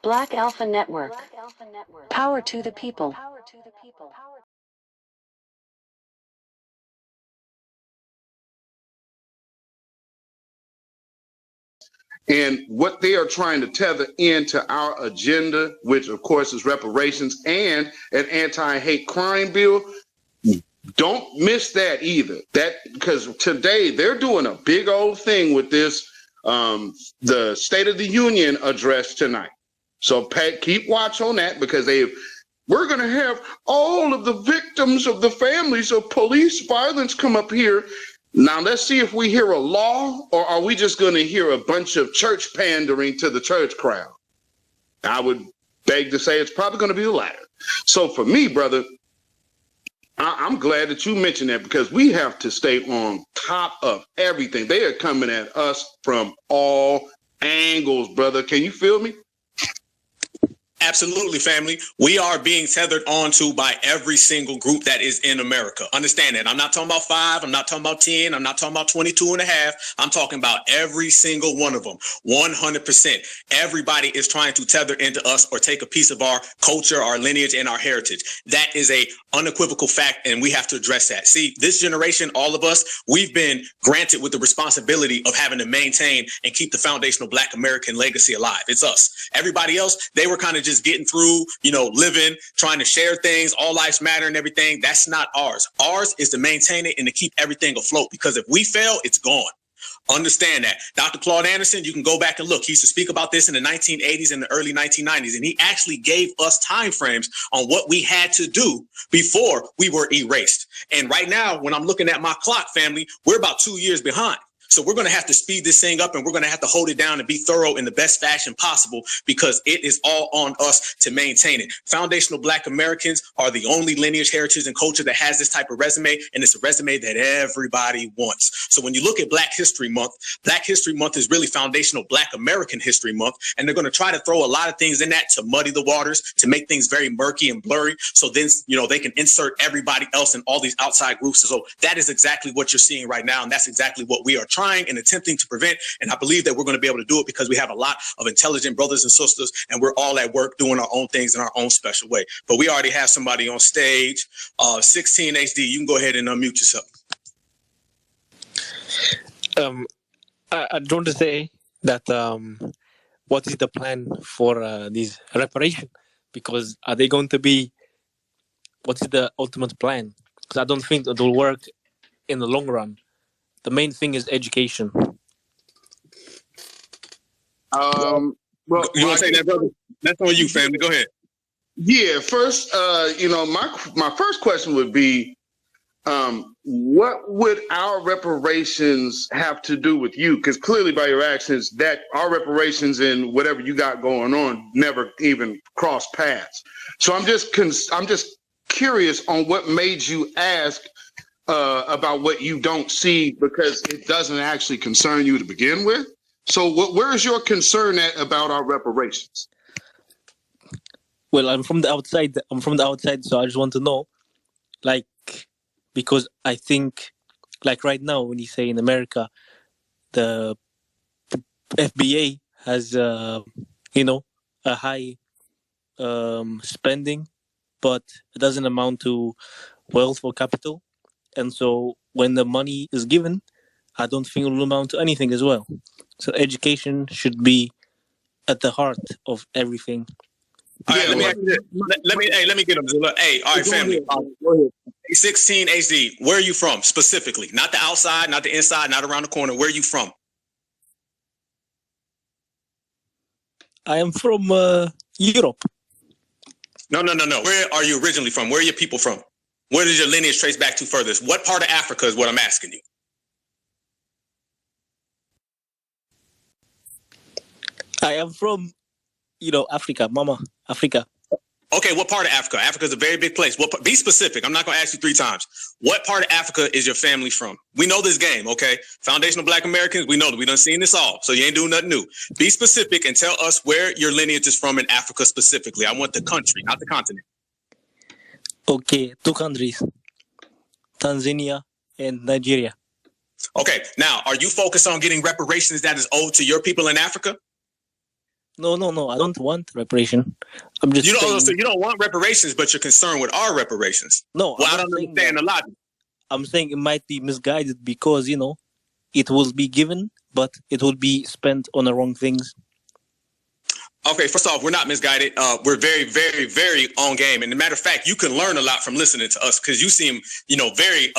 Black Alpha Network. Power to the people. And what they are trying to tether into our agenda, which of course is reparations and an anti-hate crime bill, don't miss that either. That because today they're doing a big old thing with this, the State of the Union address tonight. So Pat, keep watch on that because we're going to have all of the victims of the families of police violence come up here. Now, let's see if we hear a law or are we just going to hear a bunch of church pandering to the church crowd? I would beg to say it's probably going to be the latter. So for me, brother, I'm glad that you mentioned that because we have to stay on top of everything. They are coming at us from all angles, brother. Can you feel me? Absolutely, family. We are being tethered onto by every single group that is in America. Understand that. I'm not talking about 5. I'm not talking about 10. I'm not talking about 22 and a half. I'm talking about every single one of them. 100%. Everybody is trying to tether into us or take a piece of our culture, our lineage, and our heritage. That is a unequivocal fact, and we have to address that. See, this generation, all of us, we've been granted with the responsibility of having to maintain and keep the foundational Black American legacy alive. It's us. Everybody else, they were kind of just getting through, living, trying to share things, all lives matter and everything. That's not ours. Ours is to maintain it and to keep everything afloat, because if we fail, it's gone. Understand that. Dr. Claude Anderson, you can go back and look. He used to speak about this in the 1980s and the early 1990s, and he actually gave us time frames on what we had to do before we were erased. And right now, when I'm looking at my clock, family, we're about 2 years behind. So we're going to have to speed this thing up, and we're going to have to hold it down and be thorough in the best fashion possible, because it is all on us to maintain it. Foundational Black Americans are the only lineage, heritage, and culture that has this type of resume, and it's a resume that everybody wants. So when you look at Black History Month is really foundational Black American History Month, and they're going to try to throw a lot of things in that to muddy the waters, to make things very murky and blurry, so then, they can insert everybody else in all these outside groups. So that is exactly what you're seeing right now, and that's exactly what we are trying and attempting to prevent. And I believe that we're going to be able to do it because we have a lot of intelligent brothers and sisters, and we're all at work doing our own things in our own special way. But we already have somebody on stage. 16 HD, you can go ahead and unmute yourself. I want to say that what is the plan for these reparations? Because are they going to be, what is the ultimate plan? Because I don't think it will work in the long run. The main thing is education. Well, you want to say that, brother? That's on you, family. Go ahead. Yeah. First, my first question would be, what would our reparations have to do with you? Because clearly, by your actions, that our reparations and whatever you got going on never even crossed paths. So I'm just curious on what made you ask about what you don't see, because it doesn't actually concern you to begin with. So where is your concern at about our reparations? Well, I'm from the outside, so I just want to know, because I think, right now, when you say in America, the FBA has, a high spending, but it doesn't amount to wealth or capital. And so when the money is given, I don't think it will amount to anything as well. So education should be at the heart of everything. All right, let me get him. Hey, all right, family. 16 HD, where are you from specifically? Not the outside, not the inside, not around the corner. Where are you from? I am from Europe. No. Where are you originally from? Where are your people from? Where does your lineage trace back to furthest? What part of Africa is what I'm asking you? I am from, Africa, Africa. Okay, what part of Africa? Africa is a very big place. Be specific. I'm not going to ask you 3 times. What part of Africa is your family from? We know this game, okay? Foundational Black Americans, we know that. We done seen this all, so you ain't doing nothing new. Be specific and tell us where your lineage is from in Africa specifically. I want the country, not the continent. Okay, 2 countries, Tanzania and Nigeria. Okay, now, are you focused on getting reparations that is owed to your people in Africa? No. I don't want reparation. I'm just You don't. saying. So you don't want reparations, but you're concerned with our reparations. No, Well, I'm I not don't saying understand that. the logic. I'm saying it might be misguided because it will be given, but it will be spent on the wrong things. Okay, first off, we're not misguided. We're very, very, very on game. And as a matter of fact, you can learn a lot from listening to us because you seem, very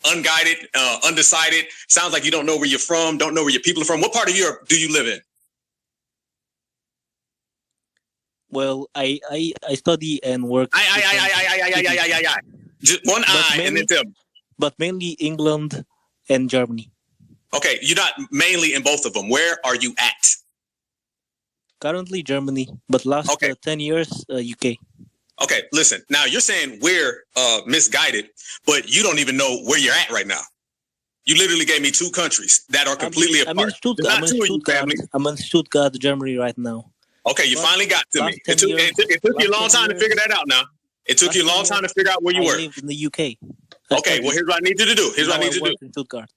unguided, undecided. Sounds like you don't know where you're from, don't know where your people are from. What part of Europe do you live in? Well, I study and work. Just one eye and then tell me. But mainly England and Germany. Okay, you're not mainly in both of them. Where are you at? Currently Germany, but last 10 years, UK. Okay, listen. Now you're saying we're misguided, but you don't even know where you're at right now. You literally gave me two countries that are completely apart. I'm in Stuttgart, Germany right now. Okay, you finally got to me. It took you a long time to figure that out now. It took you a long time to figure out where you were. I lived in the UK. Okay, well, here's what I need you to do. Here's what I need you to do. In Stuttgart.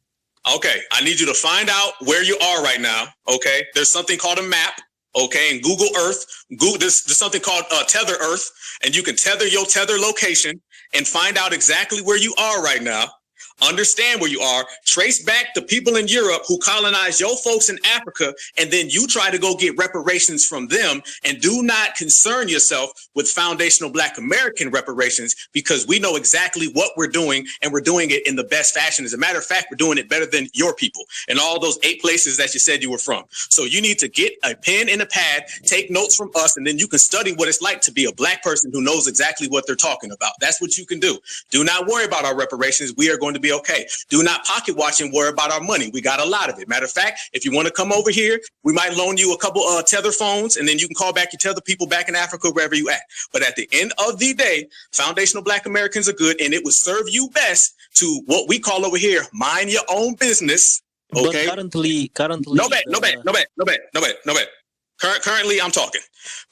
Okay, I need you to find out where you are right now. Okay, there's something called a map. Okay, in Google Earth, there's something called Tether Earth, and you can tether your Tether location and find out exactly where you are right now. Understand where you are, trace back the people in Europe who colonized your folks in Africa, and then you try to go get reparations from them, and do not concern yourself with foundational Black American reparations, because we know exactly what we're doing, and we're doing it in the best fashion. As a matter of fact, we're doing it better than your people in all those 8 places that you said you were from. So you need to get a pen and a pad, take notes from us, and then you can study what it's like to be a Black person who knows exactly what they're talking about. That's what you can do. Do not worry about our reparations. We are going to be okay. Do not pocket watch and worry about our money. We got a lot of it. Matter of fact, if you want to come over here, we might loan you a couple Tether phones, and then you can call back your Tether people back in Africa, wherever you at. But at the end of the day, foundational Black Americans are good, and it would serve you best to what we call over here, mind your own business. Okay. But currently, no bet. Currently, I'm talking.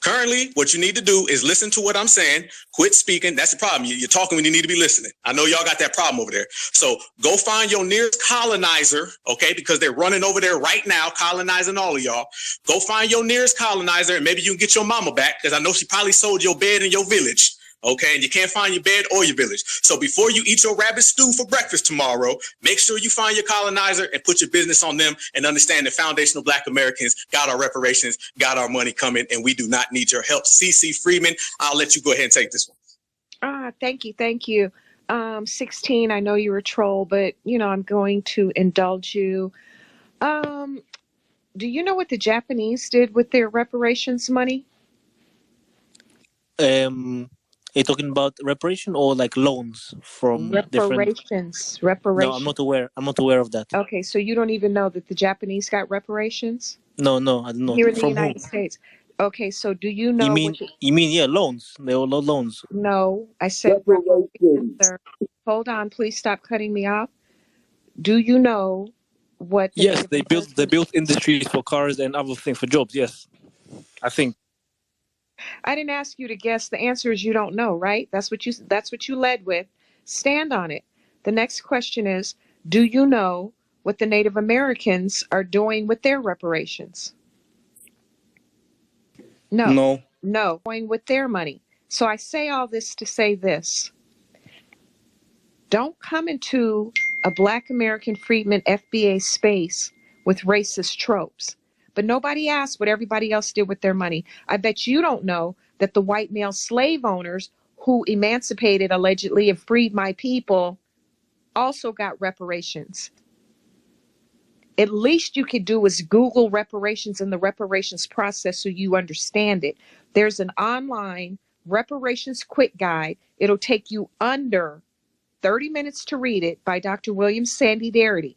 Currently, what you need to do is listen to what I'm saying. Quit speaking. That's the problem. You're talking when you need to be listening. I know y'all got that problem over there. So go find your nearest colonizer, okay? Because they're running over there right now, colonizing all of y'all. Go find your nearest colonizer, and maybe you can get your mama back, because I know she probably sold your bed in your village. Okay, and you can't find your bed or your village. So before you eat your rabbit stew for breakfast tomorrow, make sure you find your colonizer and put your business on them, and understand that foundational Black Americans got our reparations, got our money coming, and we do not need your help. CC Freeman, I'll let you go ahead and take this one. Thank you. 16, I know you're a troll, but I'm going to indulge you. Do you know what the Japanese did with their reparations money? Are you talking about reparation or like loans from reparations? No, I'm not aware. I'm not aware of that. Okay, so you don't even know that the Japanese got reparations? No, I don't know. Here in the United States. Okay, so do you know? You mean loans? They were loans. No, I said reparations. Hold on, please stop cutting me off. Do you know what? Yes, they built industries for cars and other things for jobs. Yes, I think. I didn't ask you to guess. The answer is you don't know, right? That's what you led with. Stand on it. The next question is, do you know what the Native Americans are doing with their reparations? No. Going with their money. So I say all this to say this. Don't come into a Black American freedmen FBA space with racist tropes. But nobody asked what everybody else did with their money. I bet you don't know that the white male slave owners who emancipated allegedly and freed my people also got reparations. At least you could do is Google reparations and the reparations process so you understand it. There's an online reparations quick guide. It'll take you under 30 minutes to read it by Dr. William Sandy Darity.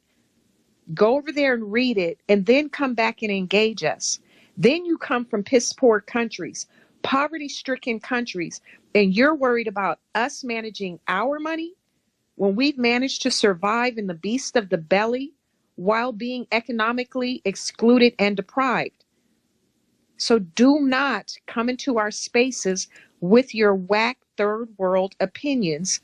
Go over there and read it, and then come back and engage us. Then you come from piss poor countries, poverty-stricken countries, and you're worried about us managing our money when we've managed to survive in the beast of the belly while being economically excluded and deprived. So do not come into our spaces with your whack third world opinions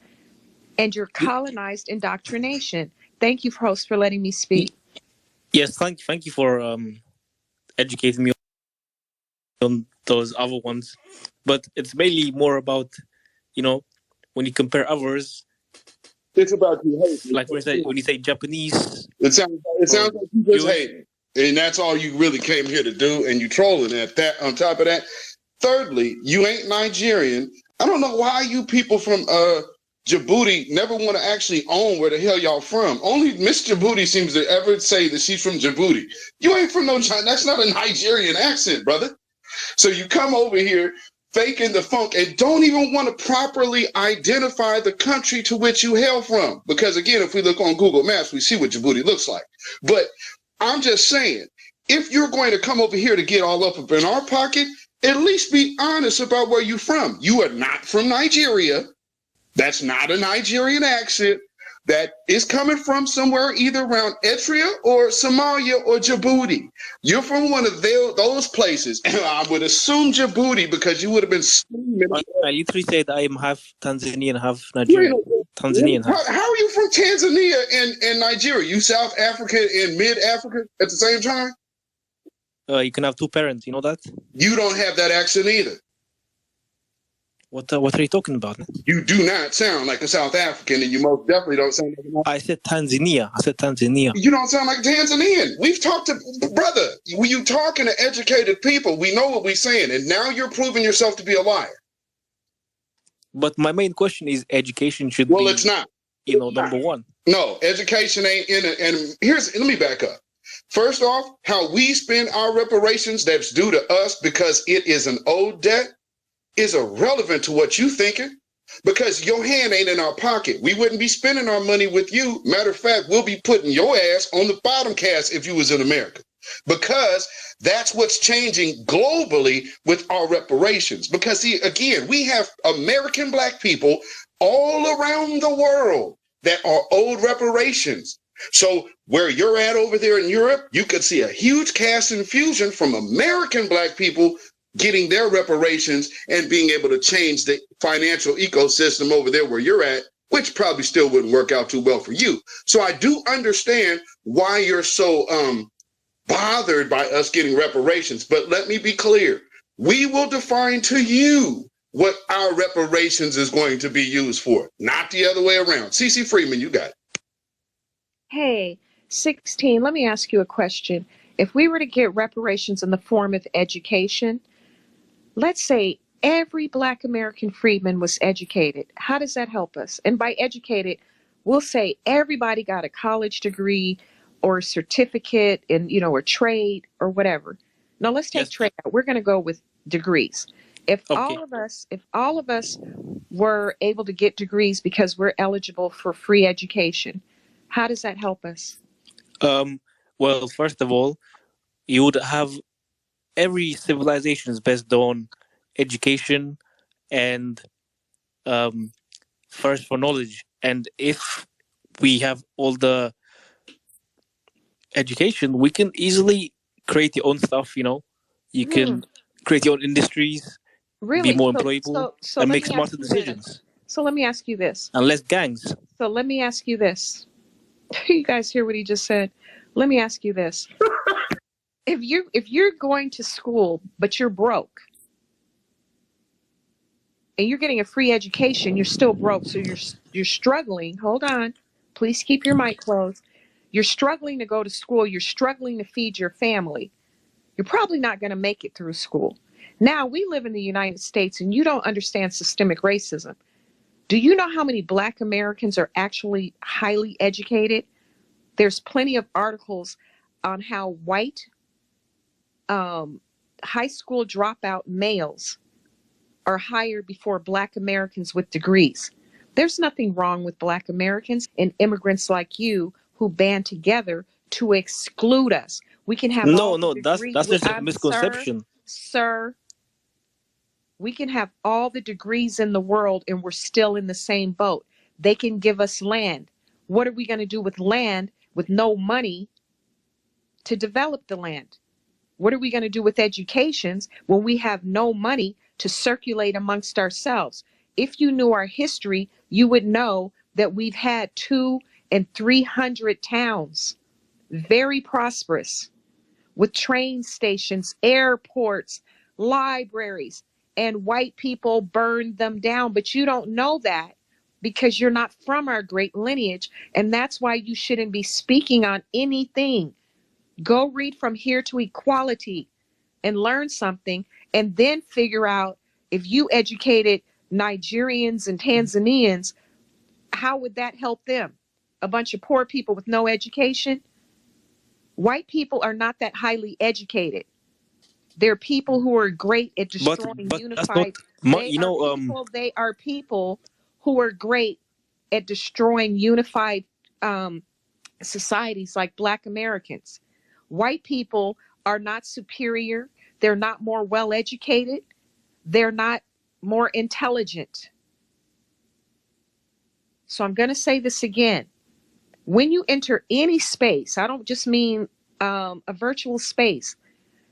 and your colonized indoctrination. Thank you, host, for letting me speak. Yes, thank you for educating me on those other ones, but it's mainly more about, when you compare others, It's about you hating. like when you say Japanese It sounds or like you just Jewish. hating. And that's all you really came here to do, and you trolling at that. On top of that, thirdly, you ain't Nigerian. I don't know why you people from Djibouti never want to actually own where the hell y'all from. Only Miss Djibouti seems to ever say that she's from Djibouti. You ain't from no China. That's not a Nigerian accent, brother. So you come over here faking the funk and don't even want to properly identify the country to which you hail from. Because again, if we look on Google Maps, we see what Djibouti looks like. But I'm just saying, if you're going to come over here to get all up in our pocket, at least be honest about where you're from. You are not from Nigeria. That's not a Nigerian accent. That is coming from somewhere either around Eritrea or Somalia or Djibouti. You're from one of those places, and I would assume Djibouti because you would have been screaming. I literally said I am half Tanzanian, half Nigerian. Tanzanian half. How are you from Tanzania and Nigeria? You South Africa and Mid Africa at the same time? You can have two parents. You know that? You don't have that accent either. What are you talking about? You do not sound like a South African, and you most definitely don't sound like I said Tanzania. You don't sound like a Tanzanian. We've talked to, brother, when you talking to educated people, we know what we're saying, and now you're proving yourself to be a liar. But my main question is education should Well, be, it's not. number one. No, education ain't in it. And let me back up. First off, how we spend our reparations that's due to us because it is an owed debt is irrelevant to what you thinking, because your hand ain't in our pocket. We wouldn't be spending our money with you. Matter of fact, we'll be putting your ass on the bottom cast if you was in America, because that's what's changing globally with our reparations. Because see, again, we have American black people all around the world that are owed reparations. So where you're at over there in Europe, you could see a huge caste infusion from American black people getting their reparations and being able to change the financial ecosystem over there where you're at, which probably still wouldn't work out too well for you. So I do understand why you're so bothered by us getting reparations. But let me be clear. We will define to you what our reparations is going to be used for, not the other way around. CC Freeman, you got it. Hey, 16, let me ask you a question. If we were to get reparations in the form of education, let's say every Black American freedman was educated. How does that help us? And by educated, we'll say everybody got a college degree or a certificate in, or trade or whatever. Now let's take trade out. We're going to go with degrees. If all of us were able to get degrees because we're eligible for free education, how does that help us? Well, first of all, you would have every civilization is based on education and thirst for knowledge. And if we have all the education, we can easily create your own stuff. You can create your own industries, really? Be more employable, so and let make me smarter ask you decisions. this. So let me ask you this. And less gangs. So let me ask you this. You guys hear what he just said? Let me ask you this. If you're going to school but you're broke and you're getting a free education, you're still broke. So you're struggling. Hold on. Please keep your mic closed. You're struggling to go to school. You're struggling to feed your family. You're probably not going to make it through school. Now, we live in the United States and you don't understand systemic racism. Do you know how many Black Americans are actually highly educated? There's plenty of articles on how white high school dropout males are hired before Black Americans with degrees. There's nothing wrong with Black Americans and immigrants like you who band together to exclude us. We can have that's just a misconception. Sir, we can have all the degrees in the world and we're still in the same boat. They can give us land. What are we going to do with land with no money to develop the land? What are we going to do with educations when we have no money to circulate amongst ourselves? If you knew our history, you would know that we've had 200 and 300 towns, very prosperous, with train stations, airports, libraries, and white people burned them down. But you don't know that because you're not from our great lineage. And that's why you shouldn't be speaking on anything. Go read From Here to Equality and learn something, and then figure out if you educated Nigerians and Tanzanians, how would that help them? A bunch of poor people with no education? White people are not that highly educated. They're people who are great at destroying But that's unified. not you know They are people who are great at destroying unified societies like Black Americans. White people are not superior. They're not more well educated. They're not more intelligent. So I'm going to say this again. When you enter any space, I don't just mean a virtual space.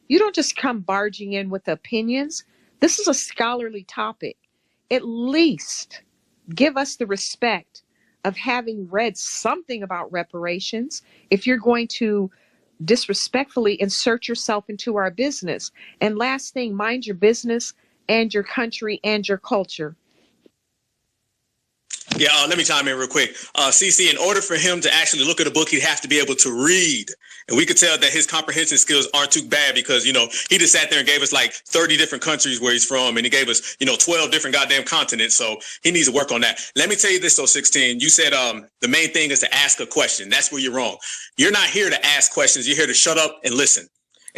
You don't just come barging in with opinions. This is a scholarly topic. At least give us the respect of having read something about reparations if you're going to disrespectfully insert yourself into our business. And last thing, mind your business and your country and your culture. Yeah, let me chime in real quick. CC, in order for him to actually look at a book, he'd have to be able to read. And we could tell that his comprehension skills aren't too bad because, you know, he just sat there and gave us like 30 different countries where he's from. And he gave us, 12 different goddamn continents. So he needs to work on that. Let me tell you this, though, 16. You said the main thing is to ask a question. That's where you're wrong. You're not here to ask questions. You're here to shut up and listen.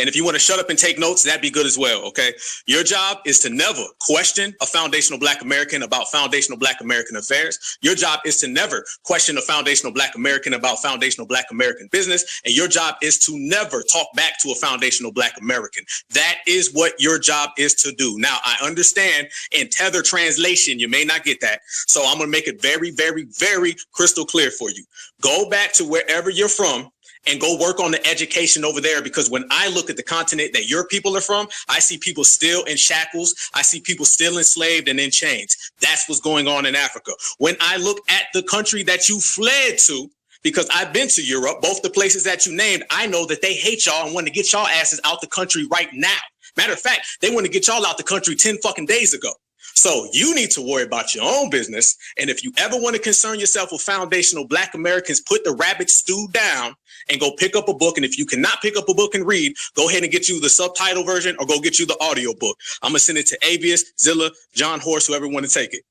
And if you want to shut up and take notes, that'd be good as well, okay? Your job is to never question a foundational Black American about foundational Black American affairs. Your job is to never question a foundational Black American about foundational Black American business. And your job is to never talk back to a foundational Black American. That is what your job is to do. Now, I understand in Tether translation, you may not get that. So I'm going to make it very, very, very crystal clear for you. Go back to wherever you're from and go work on the education over there. Because when I look at the continent that your people are from, I see people still in shackles. I see people still enslaved and in chains. That's what's going on in Africa. When I look at the country that you fled to, because I've been to Europe, both the places that you named, I know that they hate y'all and want to get y'all asses out the country right now. Matter of fact, they want to get y'all out the country 10 fucking days ago. So you need to worry about your own business. And if you ever want to concern yourself with foundational Black Americans, put the rabbit stew down and go pick up a book. And if you cannot pick up a book and read, go ahead and get you the subtitle version or go get you the audio book. I'm going to send it to Avius, Zilla, John Horst, whoever want to take it.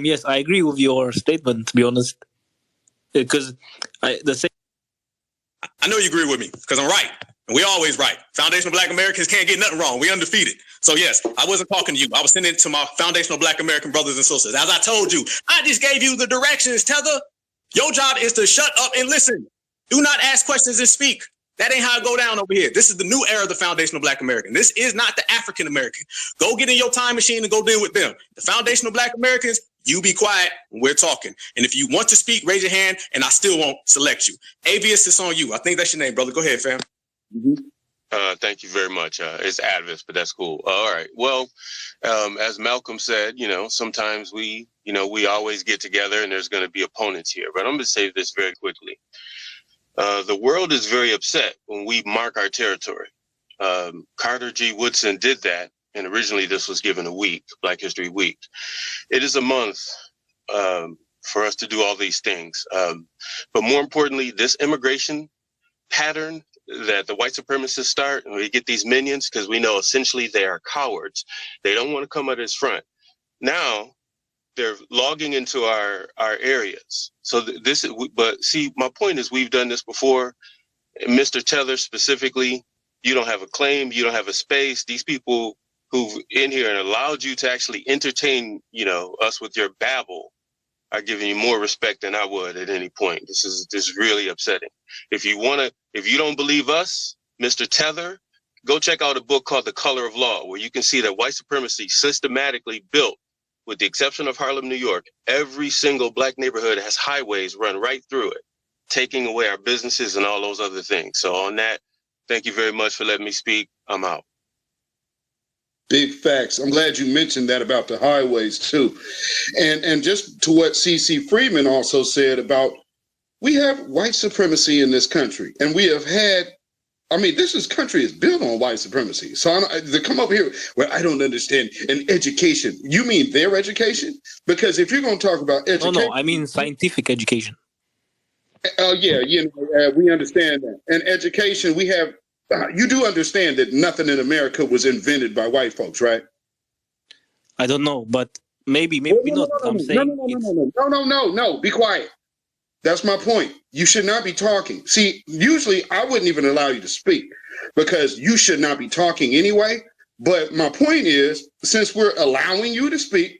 Yes, I agree with your statement, to be honest. Because I know you agree with me because I'm right. And we always right. Foundational Black Americans can't get nothing wrong. We undefeated. So yes, I wasn't talking to you. I was sending it to my foundational Black American brothers and sisters. As I told you, I just gave you the directions, Tether. Your job is to shut up and listen. Do not ask questions and speak. That ain't how it go down over here. This is the new era of the foundational Black American. This is not the African American. Go get in your time machine and go deal with them. The foundational Black Americans, you be quiet when we're talking. And if you want to speak, raise your hand and I still won't select you. Avius, it's on you. I think that's your name, brother. Go ahead, fam. Thank you very much. It's Advis, but that's cool. All right. Well, as Malcolm said, sometimes we always get together and there's going to be opponents here. But I'm going to say this very quickly. The world is very upset when we mark our territory. Carter G. Woodson did that. And originally this was given a week, Black History Week. It is a month for us to do all these things. But more importantly, this immigration pattern that the white supremacists start, and we get these minions because we know essentially they are cowards. They don't want to come at us front. Now they're logging into our areas. So but see, my point is we've done this before. Mr. Tether specifically, you don't have a claim, you don't have a space. These people who've in here and allowed you to actually entertain, us with your babble are giving you more respect than I would at any point. This is really upsetting. If you don't believe us, Mr. Tether, go check out a book called The Color of Law, where you can see that white supremacy systematically built, with the exception of Harlem, New York, every single Black neighborhood has highways run right through it, taking away our businesses and all those other things. So on that, thank you very much for letting me speak. I'm out. Big facts. I'm glad you mentioned that about the highways too. And just to what CC Freeman also said about, we have white supremacy in this country and we have had I mean, this country is built on white supremacy. So they come over here where I don't understand an education. You mean their education? Because if you're going to talk about education, No, I mean scientific education. yeah, we understand that. And education, we have. You do understand that nothing in America was invented by white folks, right? I don't know, but maybe not. But I'm saying No. Be quiet. That's my point. You should not be talking. See, usually I wouldn't even allow you to speak because you should not be talking anyway. But my point is, since we're allowing you to speak,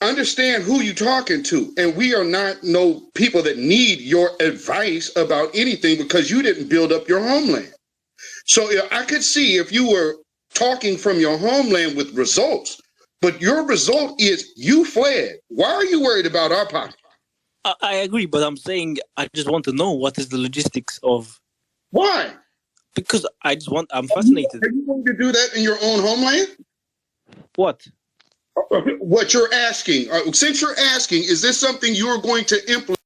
understand who you're talking to. And we are not no people that need your advice about anything because you didn't build up your homeland. So I could see if you were talking from your homeland with results, but your result is you fled. Why are you worried about our pocket? I agree, but I'm saying I just want to know what is the logistics of. Why? Because I'm fascinated. Are you going to do that in your own homeland? What? What you're asking, since you're asking, is this something you're going to implement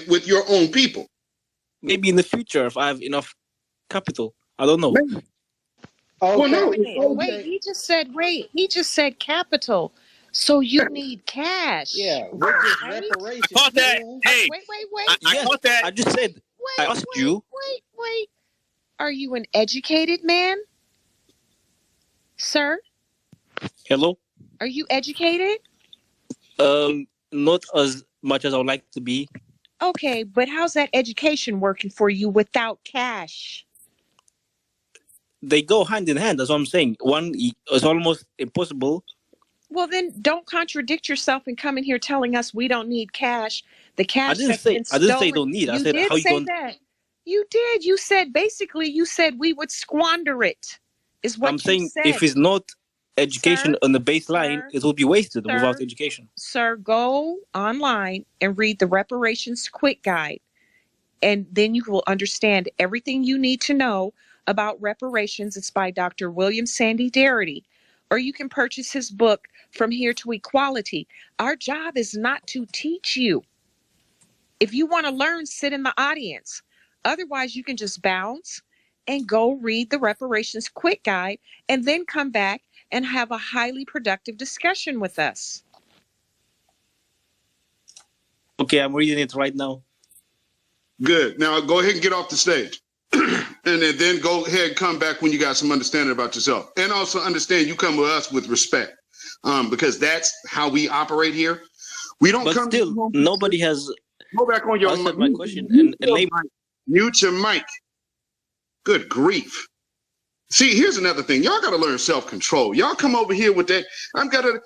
with your own people? Maybe in the future if I have enough capital. I don't know. Maybe. Okay. Well, no. Wait, he just said capital. So you need cash. Yeah, what is Right? reparations? I caught that. man? Hey, Wait. I caught that. I just said. I asked you. Wait. Are you an educated man? Sir? Hello. Are you educated? Not as much as I would like to be. Okay, but how's that education working for you without cash? They go hand in hand. That's what I'm saying. One is almost impossible. Well, then don't contradict yourself and come in here telling us we don't need cash. The cash I didn't that's say been stolen. don't need. I You said did how you say don't. that. You did. You said we would squander it. Is what I'm you saying said. if it's not education Sir, on the baseline, sir, it will be wasted sir. without education. Sir, go online and read the Reparations Quick Guide, and then you will understand everything you need to know about reparations. It's by Dr. William Sandy Darity, or you can purchase his book, From Here to Equality. Our job is not to teach you. If you want to learn, sit in the audience. Otherwise, you can just bounce and go read the Reparations Quick Guide and then come back and have a highly productive discussion with us. Okay, I'm reading it right now. Good. Now go ahead and get off the stage. And then go ahead and come back when you got some understanding about yourself. And also understand you come with us with respect. Because that's how we operate here. We don't But come still, nobody has go back on your answered my question. Mute your mic. Good grief. See, here's another thing. Y'all got to learn self-control. Y'all come over here with that. I've got to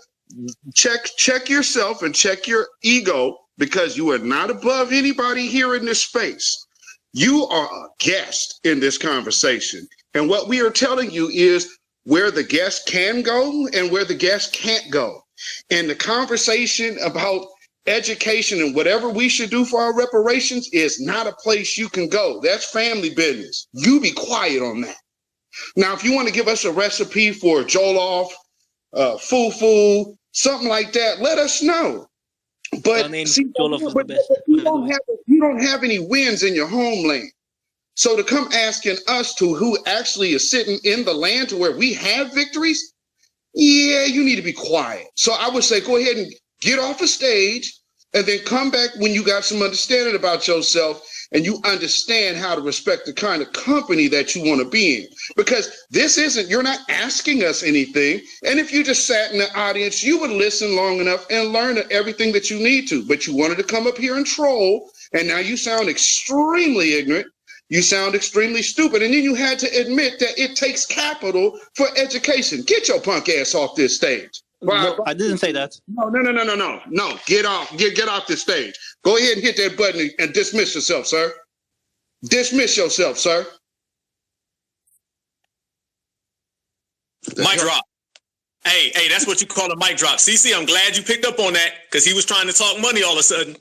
check yourself and check your ego because you are not above anybody here in this space. You are a guest in this conversation. And what we are telling you is where the guest can go and where the guest can't go. And the conversation about education and whatever we should do for our reparations is not a place you can go. That's family business. You be quiet on that. Now, if you want to give us a recipe for jollof, fufu, something like that, let us know. But see, you don't have any wins in your homeland. So to come asking us to who actually is sitting in the land to where we have victories, yeah, you need to be quiet. So I would say go ahead and get off the stage and then come back when you got some understanding about yourself and you understand how to respect the kind of company that you want to be in. Because you're not asking us anything. And if you just sat in the audience, you would listen long enough and learn everything that you need to. But you wanted to come up here and troll, and now you sound extremely ignorant. You sound extremely stupid. And then you had to admit that it takes capital for education. Get your punk ass off this stage. No, I didn't say that. No. Get off this stage. Go ahead and hit that button and dismiss yourself, sir. Dismiss yourself, sir. Mic drop. Hey, that's what you call a mic drop. CC, I'm glad you picked up on that because he was trying to talk money all of a sudden.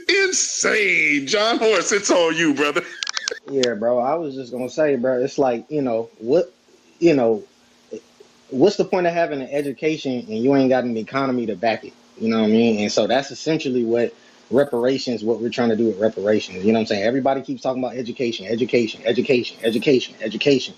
Insane. John Horse, it's all you, brother. Yeah, bro. I was just gonna say, bro. It's like, what's the point of having an education and you ain't got an economy to back it? You know what I mean? And so that's essentially what reparations, what we're trying to do with reparations. You know what I'm saying? Everybody keeps talking about education, education, education, education, education.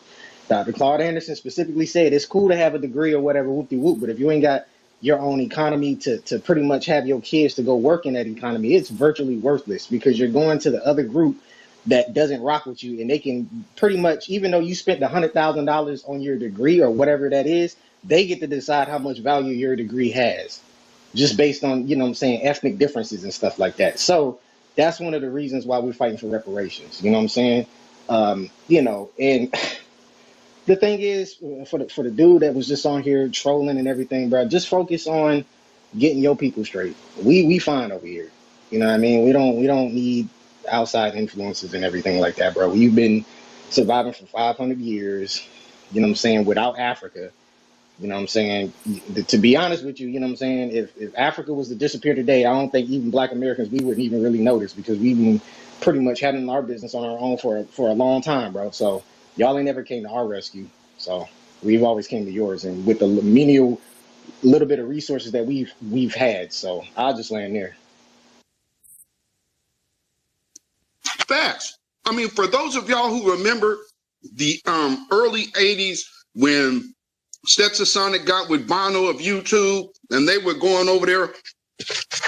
Dr. Claude Anderson specifically said it's cool to have a degree or whatever, whoop-de-whoop, but if you ain't got your own economy to pretty much have your kids to go work in that economy, it's virtually worthless because you're going to the other group that doesn't rock with you, and they can pretty much, even though you spent $100,000 on your degree or whatever that is, they get to decide how much value your degree has, just based on, you know what I'm saying, ethnic differences and stuff like that. So that's one of the reasons why we're fighting for reparations. You know what I'm saying? You know, and the thing is, for the dude that was just on here trolling and everything, bro, just focus on getting your people straight. We fine over here. You know what I mean? We don't need outside influences and everything like that, bro. We've been surviving for 500 years, you know what I'm saying, without Africa. You know what I'm saying? To be honest with you, you know what I'm saying, if Africa was to disappear today, I don't think even Black Americans, we wouldn't even really notice, because we've been pretty much having our business on our own for a long time, bro. So y'all ain't never came to our rescue. So we've always came to yours, and with the menial little bit of resources that we've had. So I'll just land there. Facts. I mean, for those of y'all who remember the early 80s when Stetsasonic got with Bono of YouTube, and they were going over there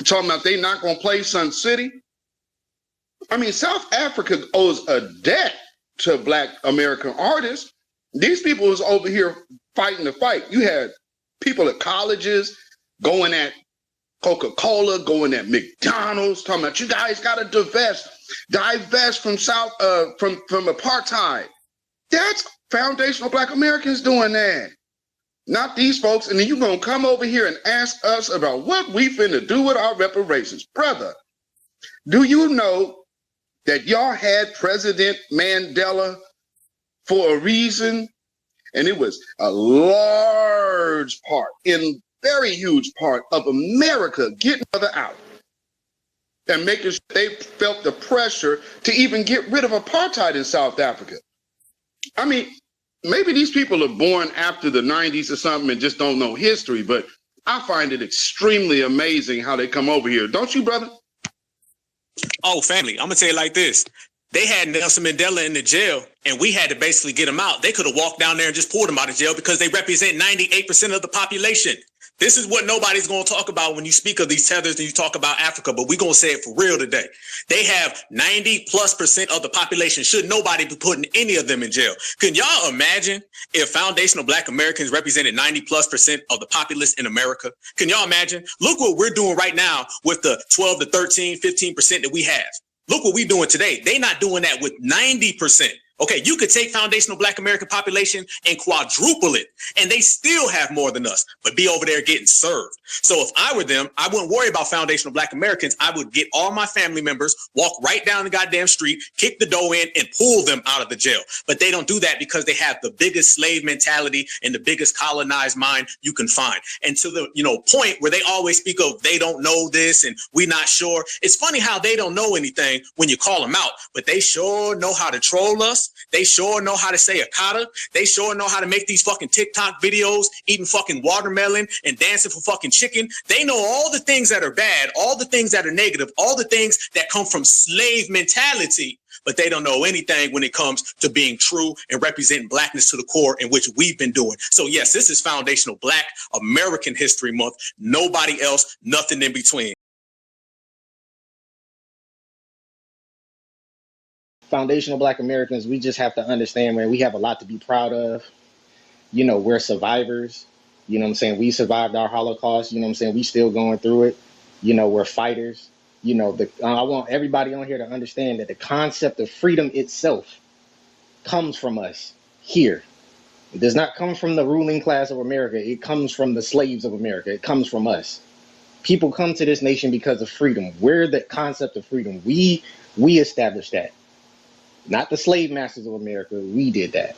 talking about they not going to play Sun City. I mean, South Africa owes a debt to Black American artists. These people was over here fighting the fight. You had people at colleges going at Coca-Cola, going at McDonald's, talking about you guys got to divest from from apartheid. That's foundational Black Americans doing that, not these folks. And then you're going to come over here and ask us about what we finna do with our reparations. Brother, do you know that y'all had President Mandela for a reason? And it was a large part, in very huge part of America getting other out and making sure they felt the pressure to even get rid of apartheid in South Africa. I mean, maybe these people are born after the 90s or something and just don't know history, but I find it extremely amazing how they come over here. Don't you, brother? Oh, family, I'm going to tell you like this. They had Nelson Mandela in the jail, and we had to basically get him out. They could have walked down there and just pulled him out of jail because they represent 98% of the population. This is what nobody's going to talk about when you speak of these tethers and you talk about Africa, but we're going to say it for real today. They have 90+% of the population. Should nobody be putting any of them in jail? Can y'all imagine if foundational Black Americans represented 90+% of the populace in America? Can y'all imagine? Look what we're doing right now with the 12 to 13, 15% that we have. Look what we're doing today. They're not doing that with 90%. Okay, you could take foundational Black American population and quadruple it, and they still have more than us, but be over there getting served. So if I were them, I wouldn't worry about foundational Black Americans. I would get all my family members, walk right down the goddamn street, kick the door in, and pull them out of the jail. But they don't do that because they have the biggest slave mentality and the biggest colonized mind you can find. And to the point where they always speak of they don't know this and we not sure. It's funny how they don't know anything when you call them out, but they sure know how to troll us. They sure know how to say a kata. They sure know how to make these fucking TikTok videos, eating fucking watermelon and dancing for fucking chicken. They know all the things that are bad, all the things that are negative, all the things that come from slave mentality, but they don't know anything when it comes to being true and representing Blackness to the core, in which we've been doing. So yes, this is Foundational Black American History Month. Nobody else, nothing in between. Foundational Black Americans, we just have to understand, man, we have a lot to be proud of. We're survivors. You know what I'm saying? We survived our Holocaust. You know what I'm saying? We still going through it. We're fighters. I want everybody on here to understand that the concept of freedom itself comes from us here. It does not come from the ruling class of America. It comes from the slaves of America. It comes from us. People come to this nation because of freedom. We're the concept of freedom. We established that. Not the slave masters of America. We did that.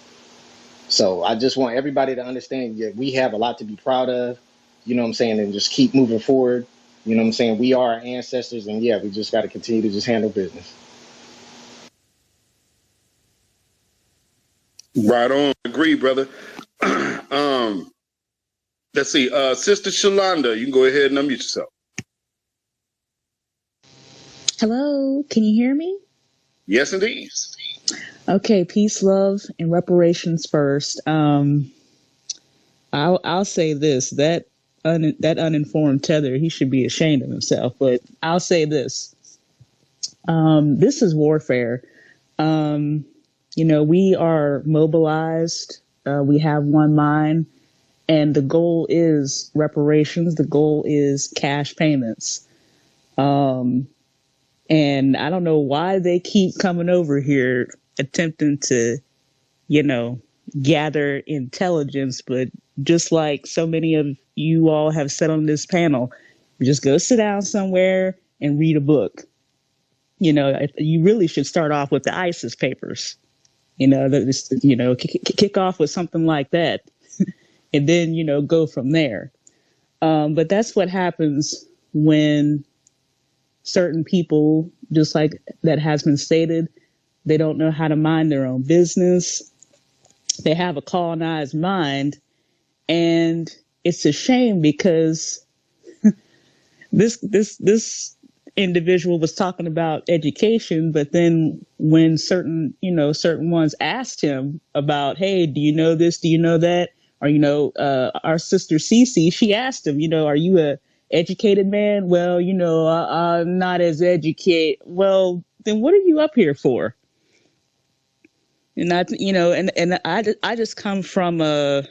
So I just want everybody to understand that we have a lot to be proud of, you know what I'm saying, and just keep moving forward. You know what I'm saying? We are our ancestors, and yeah, we just got to continue to just handle business. Right on. Agree, brother. Let's see. Sister Shalonda, you can go ahead and unmute yourself. Hello, can you hear me? Yes, indeed. Okay, peace, love, and reparations first. I'll say this that uninformed Tether, he should be ashamed of himself. But I'll say this: this is warfare. We are mobilized. We have one mind, and the goal is reparations. The goal is cash payments. And I don't know why they keep coming over here attempting to, gather intelligence, but just like so many of you all have said on this panel, just go sit down somewhere and read a book. You really should start off with the ISIS papers. Kick off with something like that, and then go from there. But that's what happens when certain people, just like that has been stated, they don't know how to mind their own business. They have a colonized mind, and it's a shame because this individual was talking about education, but then when certain ones asked him about, hey, do you know this? Do you know that? Or our sister Cece, she asked him, are you a educated man? Well, I'm not as educated. Well, then what are you up here for? And that, and I just come from a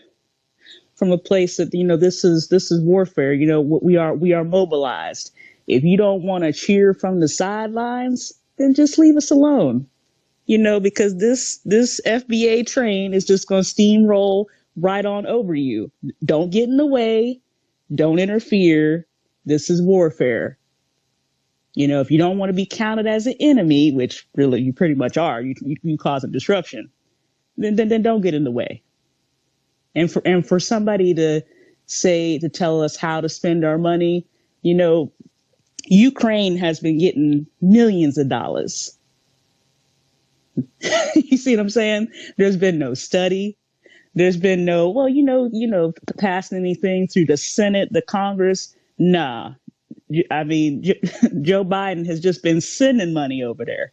place that this is warfare. We are mobilized. If you don't want to cheer from the sidelines, then just leave us alone. Because this FBA train is just going to steamroll right on over you. Don't get in the way. Don't interfere. This is warfare. If you don't want to be counted as an enemy, which really you pretty much are, you cause a disruption, then don't get in the way. And for somebody to tell us how to spend our money, Ukraine has been getting millions of dollars. You see what I'm saying? There's been no study. There's been no, passing anything through the Senate, the Congress. Nah. I mean, Joe Biden has just been sending money over there.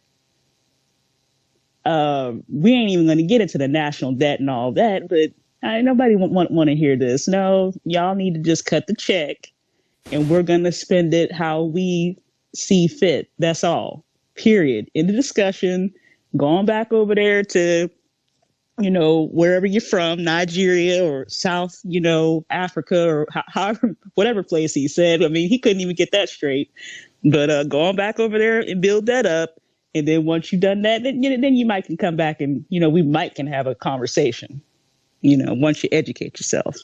We ain't even going to get into the national debt and all that, but nobody want to hear this. No, y'all need to just cut the check, and we're going to spend it how we see fit. That's all. Period. In the discussion, going back over there to, wherever you're from, Nigeria or South, Africa or however, whatever place he said. I mean, he couldn't even get that straight. But going back over there and build that up. And then once you've done that, then you might can come back and, we might can have a conversation, once you educate yourself.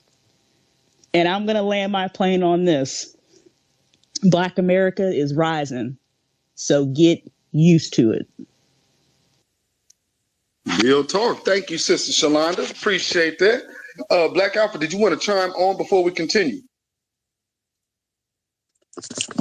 And I'm going to land my plane on this. Black America is rising. So get used to it. Real talk. Thank you, Sister Shalonda. Appreciate that. Black Alpha, did you want to chime on before we continue?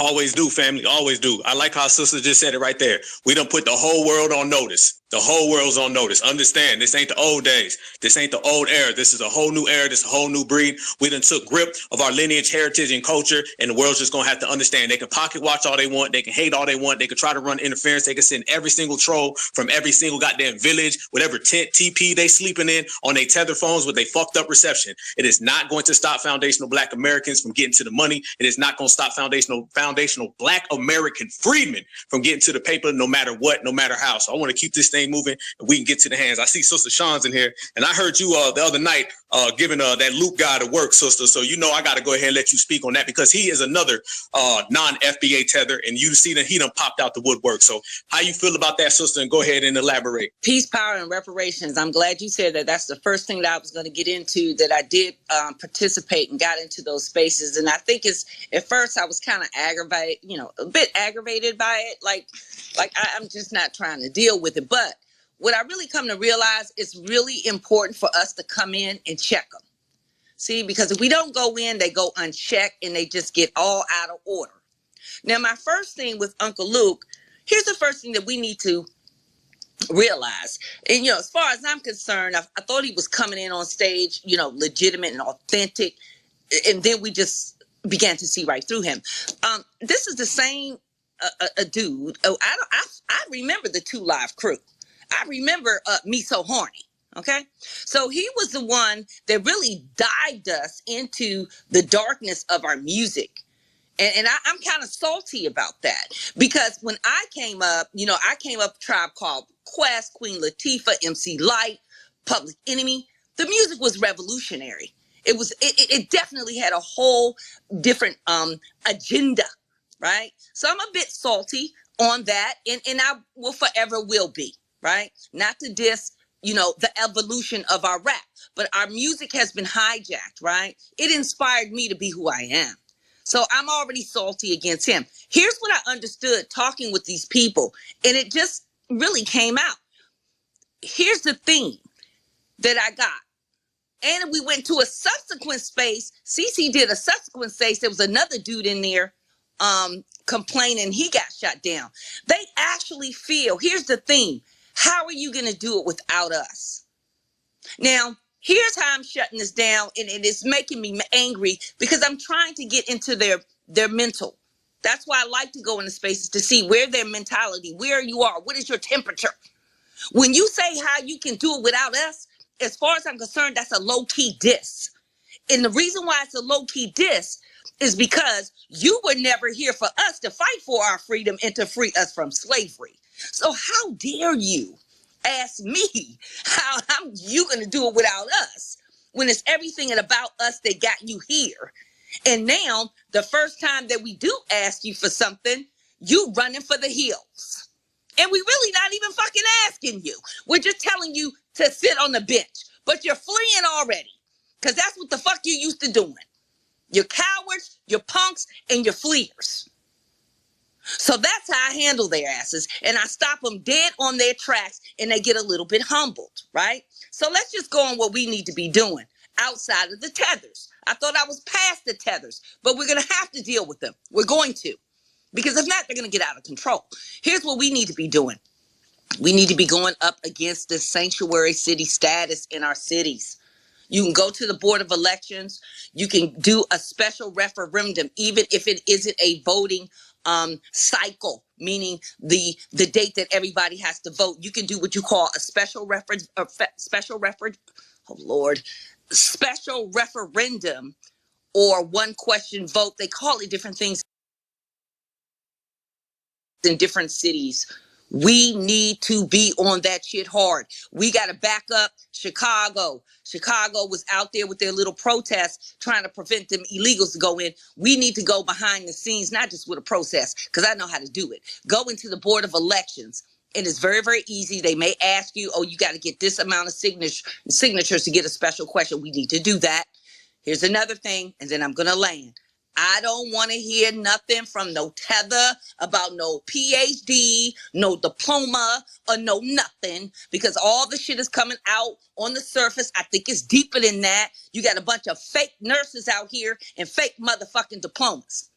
Always do, family. Always do. I like how sister just said it right there. We done put the whole world on notice. The whole world's on notice. Understand, this ain't the old days. This ain't the old era. This is a whole new era. This is a whole new breed. We done took grip of our lineage, heritage, and culture, and the world's just gonna have to understand. They can pocket watch all they want. They can hate all they want. They can try to run interference. They can send every single troll from every single goddamn village, whatever tent, TP they sleeping in, on their tether phones with a fucked up reception. It is not going to stop foundational Black Americans from getting to the money. It is not going to stop foundational Black American freedmen from getting to the paper, no matter what, no matter how. So I want to keep this thing moving, and we can get to the hands. I see Sister Sean's in here, and I heard you the other night giving that Luke guy to work, sister. So I got to go ahead and let you speak on that, because he is another non-FBA tether, and you see that he done popped out the woodwork. So how you feel about that, sister? And go ahead and elaborate. Peace, power, and reparations. I'm glad you said that. That's the first thing that I was going to get into, that I did participate and got into those spaces. And I think at first I was kind of aggravated, a bit aggravated by it. Like I'm just not trying to deal with it. But what I really come to realize, it's really important for us to come in and check them. See, because if we don't go in, they go unchecked and they just get all out of order. Now, my first thing with Uncle Luke, here's the first thing that we need to realize. And, as far as I'm concerned, I thought he was coming in on stage, legitimate and authentic. And then we just began to see right through him. This is the same a dude. Oh, I remember the 2 Live crew. I remember Me So Horny. Okay, so he was the one that really dived us into the darkness of our music. And I'm kind of salty about that because when I came up, I came up Tribe Called Quest, Queen Latifah, MC Light, Public Enemy. The music was revolutionary. It definitely had a whole different agenda, right? So I'm a bit salty on that, and I will forever will be, right? Not to diss, the evolution of our rap, but our music has been hijacked, right? It inspired me to be who I am. So I'm already salty against him. Here's what I understood talking with these people, and it just really came out. Here's the theme that I got. And we went to a subsequent space. Cece did a subsequent space. There was another dude in there complaining he got shot down. They actually feel, here's the theme. How are you going to do it without us? Now, here's how I'm shutting this down, and it's making me angry because I'm trying to get into their mental. That's why I like to go into spaces to see where their mentality, where you are, what is your temperature. When you say how you can do it without us, as far as I'm concerned, that's a low-key diss. And the reason why it's a low-key diss is because you were never here for us to fight for our freedom and to free us from slavery. So how dare you ask me how you going to do it without us when it's everything about us that got you here? And now, the first time that we do ask you for something, you running for the hills. And we really not even fucking asking you. We're just telling you to sit on the bench. But you're fleeing already. Because that's what the fuck you used to doing. You're cowards, you're punks, and you're fleers. So that's how I handle their asses. And I stop them dead on their tracks, and they get a little bit humbled, right? So let's just go on what we need to be doing outside of the tethers. I thought I was past the tethers, but we're going to have to deal with them. We're going to. Because if not, they're going to get out of control. Here's what we need to be doing. We need to be going up against the sanctuary city status in our cities. You can go to the Board of Elections. You can do a special referendum, even if it isn't a voting cycle, meaning the date that everybody has to vote. You can do what you call a special referendum or one question vote. They call it different things in different cities. We need to be on that shit hard. We got to back up Chicago. Chicago was out there with their little protests trying to prevent them illegals to go in. We need to go behind the scenes, not just with a protest, because I know how to do it. Go into the Board of Elections. It is very, very easy. They may ask you, oh, you got to get this amount of signatures to get a special question. We need to do that. Here's another thing, and then I'm going to land. I don't want to hear nothing from no Tether about no PhD, no diploma, or no nothing, because all the shit is coming out on the surface. I think it's deeper than that. You got a bunch of fake nurses out here and fake motherfucking diplomas.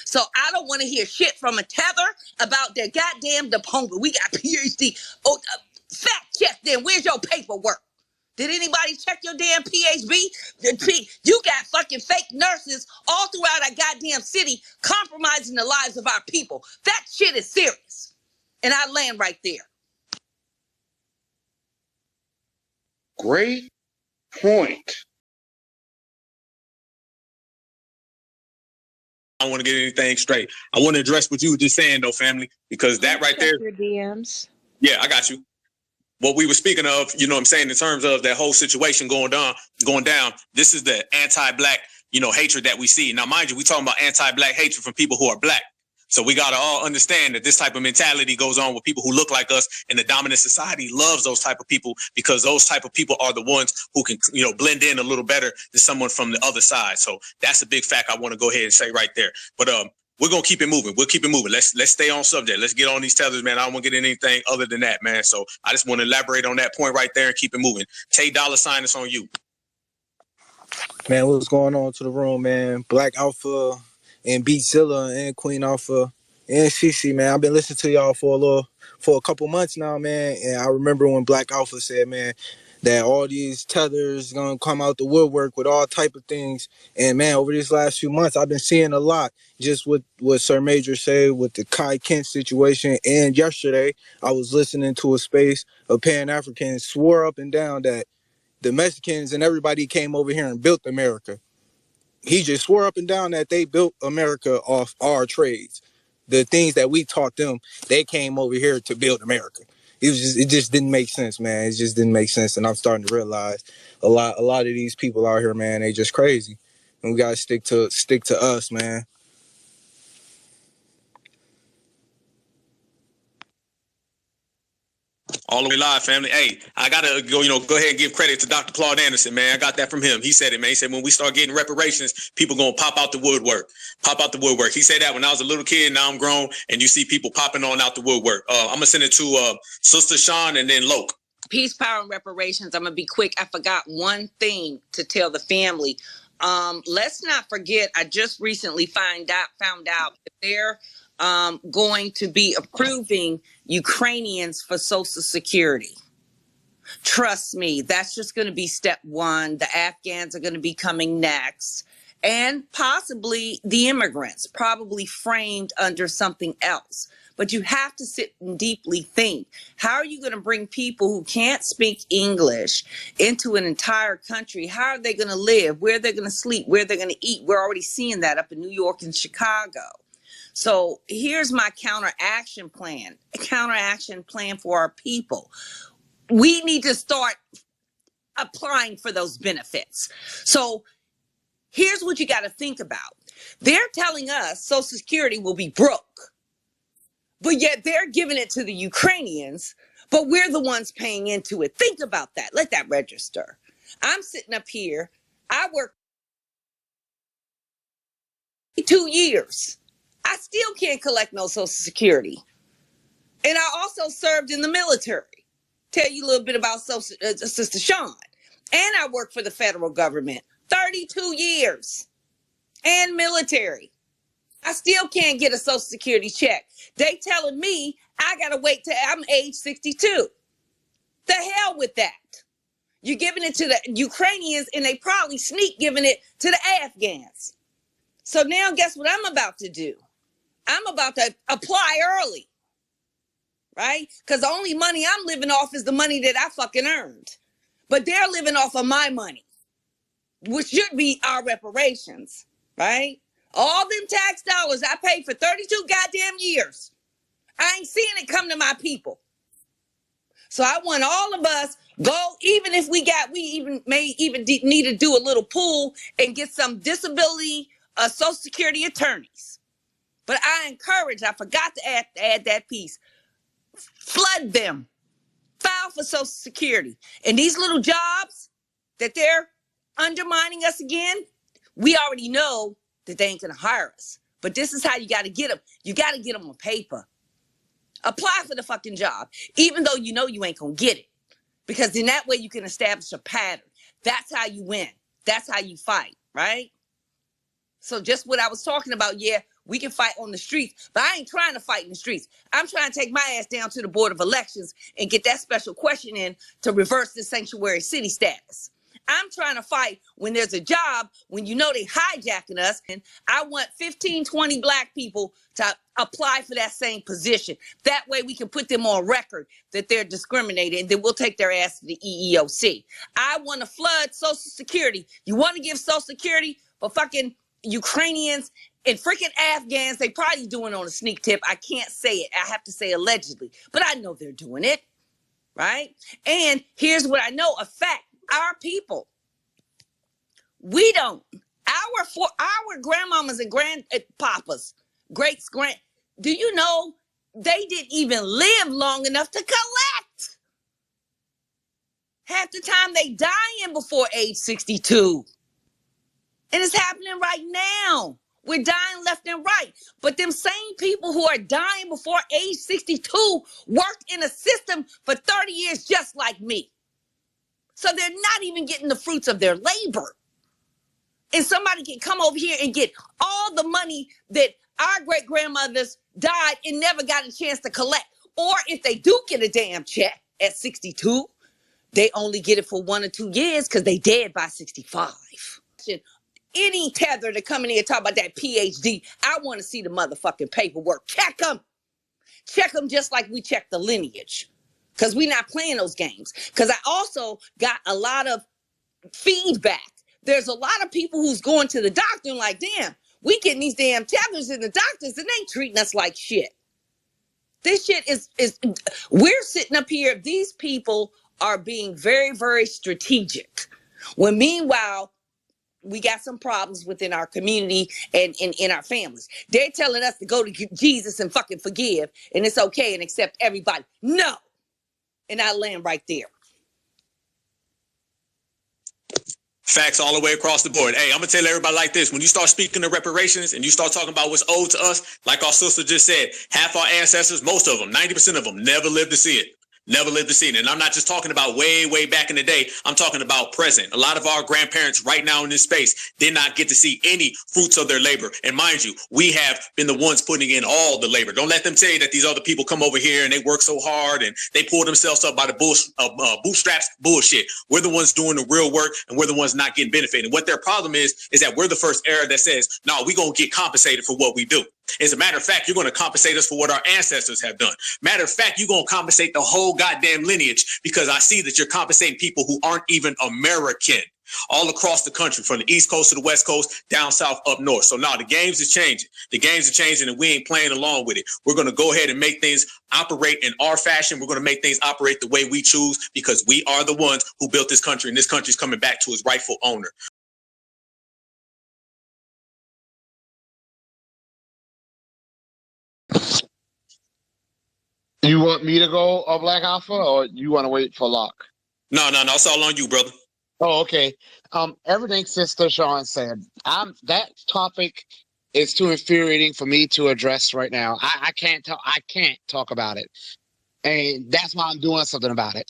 So I don't want to hear shit from a Tether about their goddamn diploma. We got PhD. Oh, fact check then. Where's your paperwork? Did anybody check your damn PhD? You got fucking fake nurses all throughout our goddamn city compromising the lives of our people. That shit is serious. And I land right there. Great point. I don't want to get anything straight. I want to address what you were just saying, though, family, because that right there. Your DMs. Yeah, I got you. What we were speaking of, you know what I'm saying, in terms of that whole situation going down, this is the anti-black, hatred that we see. Now, mind you, we talking about anti-black hatred from people who are black. So we got to all understand that this type of mentality goes on with people who look like us, and the dominant society loves those type of people because those type of people are the ones who can, blend in a little better than someone from the other side. So that's a big fact I want to go ahead and say right there. But we're going to keep it moving. We'll keep it moving. Let's stay on subject. Let's get on these tethers, man. I don't want to get anything other than that, man. So I just want to elaborate on that point right there and keep it moving. Tay Dollar Sign, it's on you. Man, what's going on to the room, man? Black Alpha and Beatzilla and Queen Alpha and CC, man. I've been listening to y'all for a couple months now, man. And I remember when Black Alpha said, man, that all these tethers gonna come out the woodwork with all type of things. And man, over these last few months, I've been seeing a lot. Just with what Sir Major said with the Kai Kent situation. And yesterday, I was listening to a space of Pan-Africans swore up and down that the Mexicans and everybody came over here and built America. He just swore up and down that they built America off our trades. The things that we taught them, they came over here to build America. It just didn't make sense, man. It just didn't make sense. And I'm starting to realize a lot of these people out here, man, they just crazy. And we gotta stick to us, man. All the way live, family. Hey, I gotta go ahead and give credit to Dr. Claude Anderson, man. I got that from him. He said it, man. He said when we start getting reparations, people gonna pop out the woodwork. Pop out the woodwork. He said that when I was a little kid. Now I'm grown, and you see people popping on out the woodwork. I'm gonna send it to Sister Sean and then Loke. Peace, power, and reparations. I'm gonna be quick. I forgot one thing to tell the family. Let's not forget. I just recently found out that they're going to be approving Ukrainians for Social Security. Trust me, that's just going to be step one. The Afghans are going to be coming next, and possibly the immigrants, probably framed under something else. But you have to sit and deeply think. How are you going to bring people who can't speak English into an entire country? How are they going to live? Where they're going to sleep? Where they're going to eat? We're already seeing that up in New York and Chicago. So here's my counteraction plan for our people. We need to start applying for those benefits. So here's what you got to think about. They're telling us Social Security will be broke, but yet they're giving it to the Ukrainians, but we're the ones paying into it. Think about that. Let that register. I'm sitting up here. I worked 2 years. I still can't collect no Social Security. And I also served in the military. Tell you a little bit about Sister Sean. And I worked for the federal government 32 years and military. I still can't get a Social Security check. They telling me I got to wait till I'm age 62. The hell with that. You're giving it to the Ukrainians, and they probably sneak giving it to the Afghans. So now guess what I'm about to do? I'm about to apply early, right? Because the only money I'm living off is the money that I fucking earned. But they're living off of my money, which should be our reparations, right? All them tax dollars I paid for 32 goddamn years. I ain't seeing it come to my people. So I want all of us go, even if we may need to do a little pool and get some disability Social Security attorneys. But I forgot to add that piece. Flood them. File for Social Security. And these little jobs that they're undermining us again, we already know that they ain't going to hire us. But this is how you got to get them. You got to get them on paper. Apply for the fucking job, even though you know you ain't going to get it. Because in that way, you can establish a pattern. That's how you win. That's how you fight, right? So just what I was talking about, yeah, we can fight on the streets, but I ain't trying to fight in the streets. I'm trying to take my ass down to the Board of Elections and get that special question in to reverse the sanctuary city status. I'm trying to fight when there's a job, when you know they hijacking us, and I want 15, 20 black people to apply for that same position. That way we can put them on record that they're discriminated, and then we'll take their ass to the EEOC. I want to flood Social Security. You want to give Social Security for fucking Ukrainians and freaking Afghans? They probably doing it on a sneak tip. I can't say it. I have to say allegedly, but I know they're doing it, right? And here's what I know, a fact. Our people, we don't. Our grandmamas and grandpapas, do you know they didn't even live long enough to collect? Half the time they dying before age 62. And it's happening right now. We're dying left and right. But them same people who are dying before age 62 worked in a system for 30 years just like me. So they're not even getting the fruits of their labor. And somebody can come over here and get all the money that our great-grandmothers died and never got a chance to collect. Or if they do get a damn check at 62, They only get it for 1 or 2 years because they dead by 65. Any tether to come in here and talk about that PhD, I want to see the motherfucking paperwork. Check them. Check them just like we check the lineage. Because we not playing those games. Because I also got a lot of feedback. There's a lot of people who's going to the doctor and like, damn, we getting these damn tethers in the doctors and they treating us like shit. This shit is we're sitting up here. These people are being very, very strategic. When meanwhile, we got some problems within our community and in our families. They're telling us to go to Jesus and fucking forgive, and it's okay and accept everybody. No. And I land right there. Facts all the way across the board. Hey, I'm gonna tell everybody like this: when you start speaking of reparations and you start talking about what's owed to us, like our sister just said, half our ancestors, most of them, 90% of them, never lived to see it. Never lived to see it. And I'm not just talking about way, way back in the day. I'm talking about present. A lot of our grandparents right now in this space did not get to see any fruits of their labor. And mind you, we have been the ones putting in all the labor. Don't let them tell you that these other people come over here and they work so hard and they pull themselves up by the bootstraps. Bullshit. We're the ones doing the real work and we're the ones not getting benefited. And what their problem is that we're the first era that says, no, we're going to get compensated for what we do. As a matter of fact, you're going to compensate us for what our ancestors have done. Matter of fact, you're going to compensate the whole goddamn lineage because I see that you're compensating people who aren't even American all across the country, from the East Coast to the West Coast, down south, up north. So now the games is changing. The games are changing and we ain't playing along with it. We're going to go ahead and make things operate in our fashion. We're going to make things operate the way we choose because we are the ones who built this country and this country's coming back to its rightful owner. You want me to go, Black Alpha, or you want to wait for Locke? No, it's all on you, brother. Oh, okay. Everything Sister Sean said. That topic is too infuriating for me to address right now. I can't talk about it, and that's why I'm doing something about it.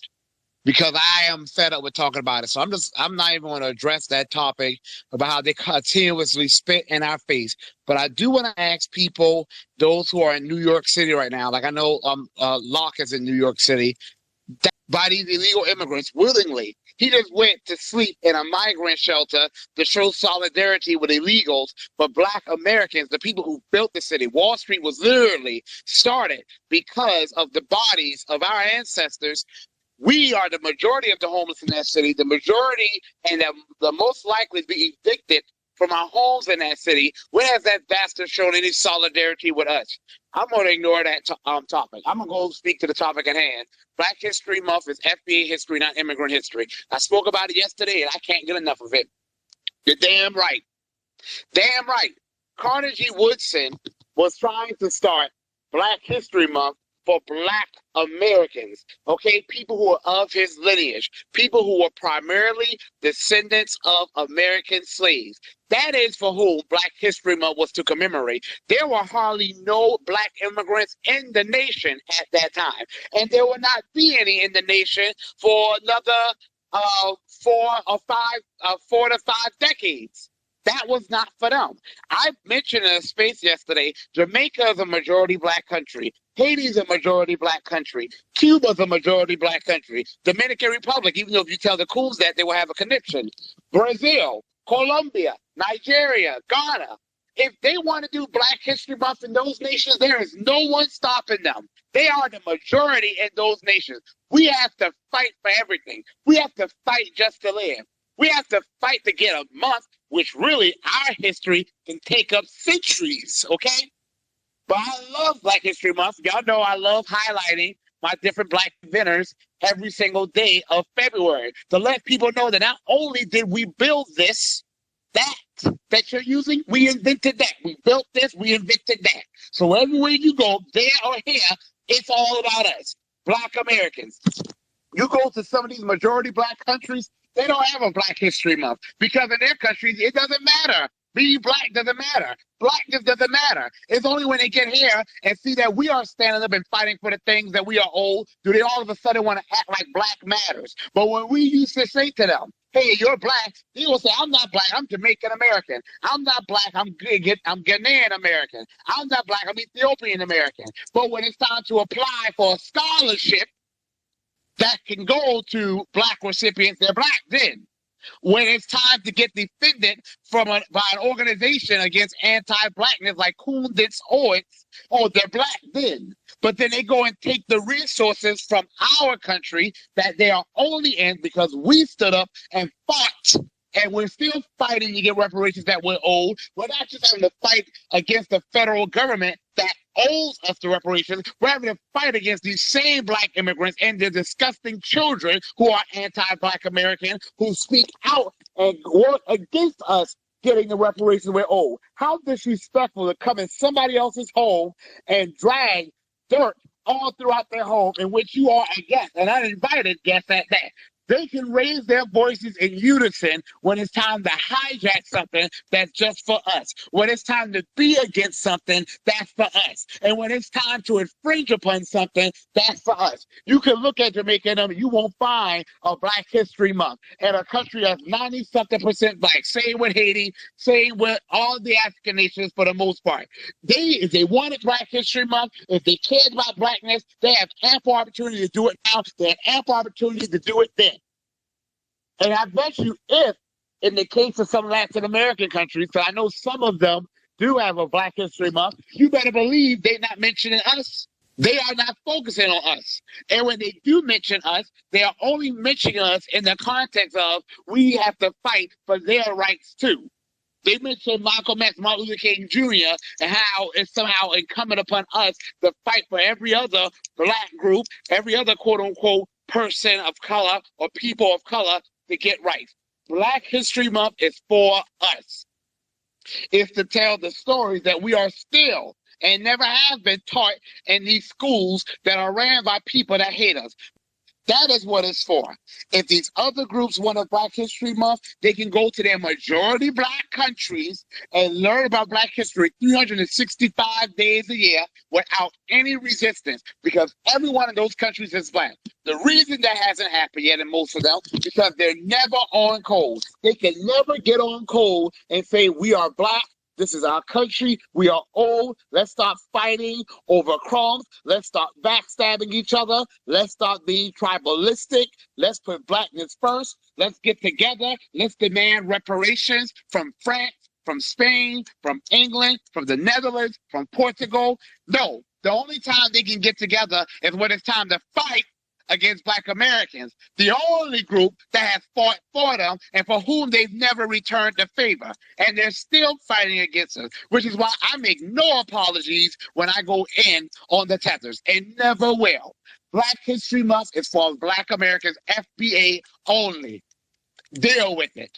Because I am fed up with talking about it. So I'm not even going to address that topic about how they continuously spit in our face. But I do want to ask people, those who are in New York City right now, like I know Locke is in New York City, that by these illegal immigrants willingly. He just went to sleep in a migrant shelter to show solidarity with illegals, but Black Americans, the people who built the city. Wall Street was literally started because of the bodies of our ancestors. We are the majority of the homeless in that city, the majority and the most likely to be evicted from our homes in that city. When has that bastard shown any solidarity with us? I'm going to ignore that topic. I'm going to go speak to the topic at hand. Black History Month is FBA history, not immigrant history. I spoke about it yesterday and I can't get enough of it. You're damn right. Damn right. Carnegie Woodson was trying to start Black History Month for Black Americans, okay? People who are of his lineage, people who were primarily descendants of American slaves. That is for whom Black History Month was to commemorate. There were hardly no Black immigrants in the nation at that time, and there will not be any in the nation for another 4 to 5 decades. That was not for them. I mentioned in a space yesterday, Jamaica is a majority Black country. Haiti is a majority Black country. Cuba is a majority Black country. Dominican Republic, even though if you tell the Cools that, they will have a connection. Brazil, Colombia, Nigeria, Ghana. If they want to do Black History Month in those nations, there is no one stopping them. They are the majority in those nations. We have to fight for everything. We have to fight just to live. We have to fight to get a month, which really our history can take up centuries, okay? But I love Black History Month. Y'all know I love highlighting my different Black inventors every single day of February to let people know that not only did we build this, that you're using, we invented that. We built this, we invented that. So everywhere you go, there or here, it's all about us, Black Americans. You go to some of these majority Black countries, they don't have a Black History Month because in their countries, it doesn't matter. Being Black doesn't matter. Blackness doesn't matter. It's only when they get here and see that we are standing up and fighting for the things that we are old, do they all of a sudden want to act like Black matters. But when we used to say to them, hey, you're Black, they will say, I'm not Black, I'm Jamaican American. I'm not Black, I'm Ghanaian American. I'm not Black, I'm Ethiopian American. But when it's time to apply for a scholarship, that can go to black recipients. They're black then. When it's time to get defended by an organization against anti-blackness like Kunditz Owens, oh, they're black then. But then they go and take the resources from our country that they are only in because we stood up and fought. And we're still fighting to get reparations that we're owed. We're not just having to fight against the federal government that owes us the reparations. We're having to fight against these same black immigrants and their disgusting children who are anti-black American, who speak out and work against us getting the reparations we're owed. How disrespectful to come in somebody else's home and drag dirt all throughout their home in which you are a guest, an uninvited guest at that. They can raise their voices in unison when it's time to hijack something that's just for us. When it's time to be against something that's for us. And when it's time to infringe upon something that's for us. You can look at Jamaica and you won't find a Black History Month in a country that's 90-something% black. Same with Haiti, same with all the African nations for the most part. If they wanted Black History Month, if they cared about blackness, they have ample opportunity to do it now. They have ample opportunity to do it then. And I bet you if, in the case of some Latin American countries, so I know some of them do have a Black History Month, you better believe they're not mentioning us. They are not focusing on us. And when they do mention us, they are only mentioning us in the context of we have to fight for their rights too. They mentioned Malcolm X, Martin Luther King Jr., and how it's somehow incumbent upon us to fight for every other black group, every other quote-unquote person of color or people of color to get rights. Black History Month is for us. It's to tell the stories that we are still and never have been taught in these schools that are ran by people that hate us. That is what it's for. If these other groups want a Black History Month, they can go to their majority black countries and learn about Black history 365 days a year without any resistance, because every one of those countries is black. The reason that hasn't happened yet in most of them is because they're never on code. They can never get on code and say we are black. This is our country. We are old. Let's stop fighting over crumbs. Let's stop backstabbing each other. Let's stop being tribalistic. Let's put blackness first. Let's get together. Let's demand reparations from France, from Spain, from England, from the Netherlands, from Portugal. No, the only time they can get together is when it's time to fight against Black Americans, the only group that has fought for them and for whom they've never returned the favor. And they're still fighting against us, which is why I make no apologies when I go in on the Tethers, and never will. Black History Month is for Black Americans, FBA only. Deal with it.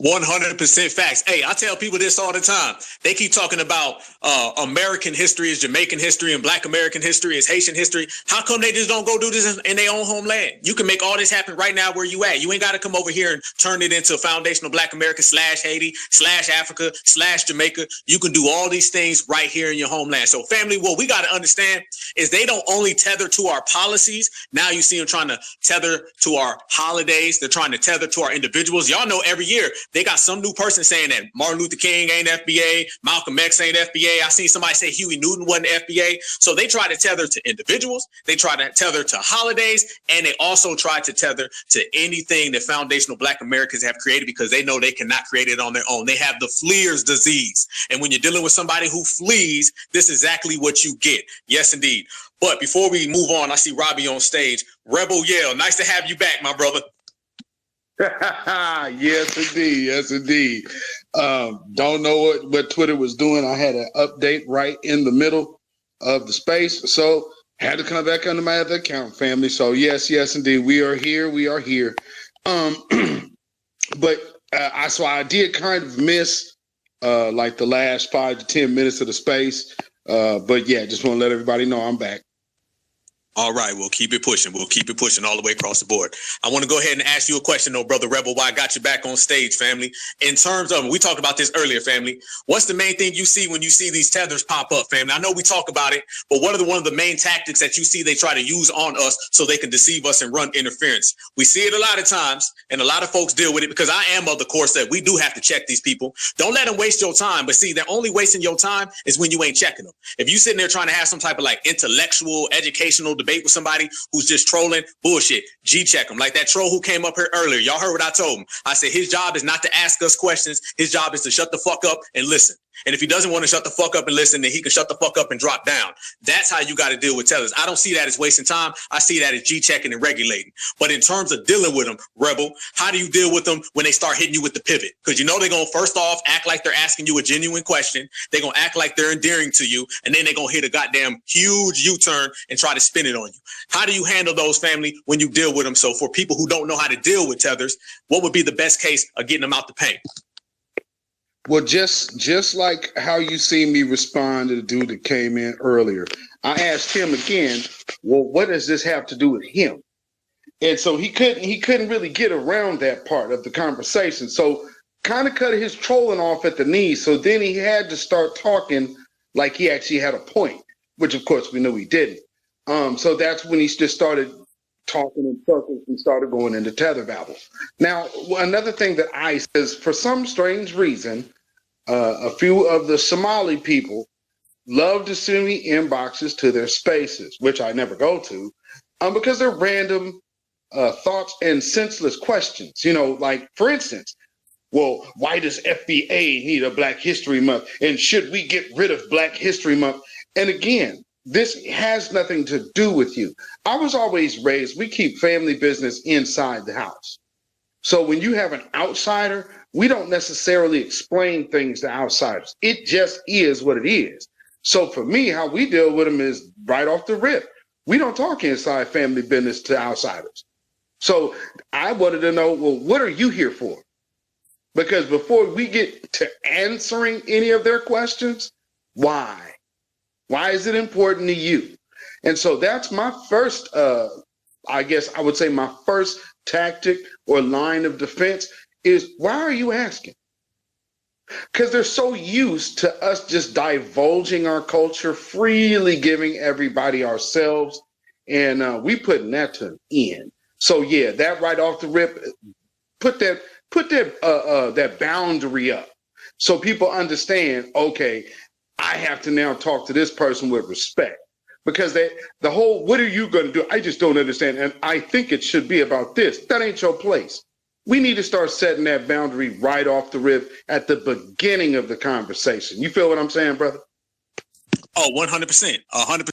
100% facts. Hey, I tell people this all the time. They keep talking about American history is Jamaican history and Black American history is Haitian history. How come they just don't go do this in their own homeland? You can make all this happen right now where you at. You ain't got to come over here and turn it into foundational Black America / Haiti / Africa / Jamaica. You can do all these things right here in your homeland. So family, what we got to understand is they don't only tether to our policies. Now you see them trying to tether to our holidays. They're trying to tether to our individuals. Y'all know every year they got some new person saying that Martin Luther King ain't FBA, Malcolm X ain't FBA. I seen somebody say Huey Newton wasn't FBA. So they try to tether to individuals, they try to tether to holidays, and they also try to tether to anything that foundational Black Americans have created because they know they cannot create it on their own. They have the fleer's disease. And when you're dealing with somebody who flees, this is exactly what you get. Yes, indeed. But before we move on, I see Robbie on stage. Rebel Yale, nice to have you back, my brother. Yes, indeed. Yes, indeed. Don't know what Twitter was doing. I had an update right in the middle of the space, so had to come back under my other account, family. So yes, indeed, we are here. We are here. But I did kind of miss like the last 5 to 10 minutes of the space. But yeah, just want to let everybody know I'm back. All right, we'll keep it pushing. We'll keep it pushing all the way across the board. I want to go ahead and ask you a question, though, Brother Rebel, while I got you back on stage, family. In terms of, we talked about this earlier, family. What's the main thing you see when you see these tethers pop up, family? I know we talk about it, but what are one of the main tactics that you see they try to use on us so they can deceive us and run interference? We see it a lot of times, and a lot of folks deal with it because I am of the course that we do have to check these people. Don't let them waste your time, but see, they're only wasting your time is when you ain't checking them. If you sitting there trying to have some type of like intellectual, educational debate with somebody who's just trolling, bullshit, G-check them. Like that troll who came up here earlier. Y'all heard what I told him. I said his job is not to ask us questions. His job is to shut the fuck up and listen. And if he doesn't want to shut the fuck up and listen, then he can shut the fuck up and drop down. That's how you got to deal with tellers. I don't see that as wasting time. I see that as G-checking and regulating. But in terms of dealing with them, Rebel, how do you deal with them when they start hitting you with the pivot? Because you know they're going to first off act like they're asking you a genuine question. They're going to act like they're endearing to you. And then they're going to hit a goddamn huge U-turn and try to spin it on you. How do you handle those, family, when you deal with them? So for people who don't know how to deal with tethers, what would be the best case of getting them out the paint? Well, just like how you see me respond to the dude that came in earlier, I asked him again, well, what does this have to do with him? And so he couldn't really get around that part of the conversation. So kind of cut his trolling off at the knees. So then he had to start talking like he actually had a point, which of course we knew he didn't. So that's when he just started talking in circles and started going into tether babble. Now, another thing that I says, for some strange reason, a few of the Somali people love to send me inboxes to their spaces, which I never go to, because they're random thoughts and senseless questions. You know, like, for instance, well, why does FBA need a Black History Month? And should we get rid of Black History Month? And again, this has nothing to do with you. I was always raised, we keep family business inside the house. So when you have an outsider, we don't necessarily explain things to outsiders. It just is what it is. So for me, how we deal with them is right off the rip. We don't talk inside family business to outsiders. So I wanted to know, well, what are you here for? Because before we get to answering any of their questions, why? Why is it important to you? And so that's my first, I guess I would say my first tactic or line of defense is, why are you asking? Because they're so used to us just divulging our culture, freely giving everybody ourselves, and we putting that to an end. So yeah, that right off the rip, put that boundary up so people understand, okay, I have to now talk to this person with respect, because the whole, what are you going to do? I just don't understand. And I think it should be about this. That ain't your place. We need to start setting that boundary right off the rip at the beginning of the conversation. You feel what I'm saying, brother? Oh, 100%. 100%.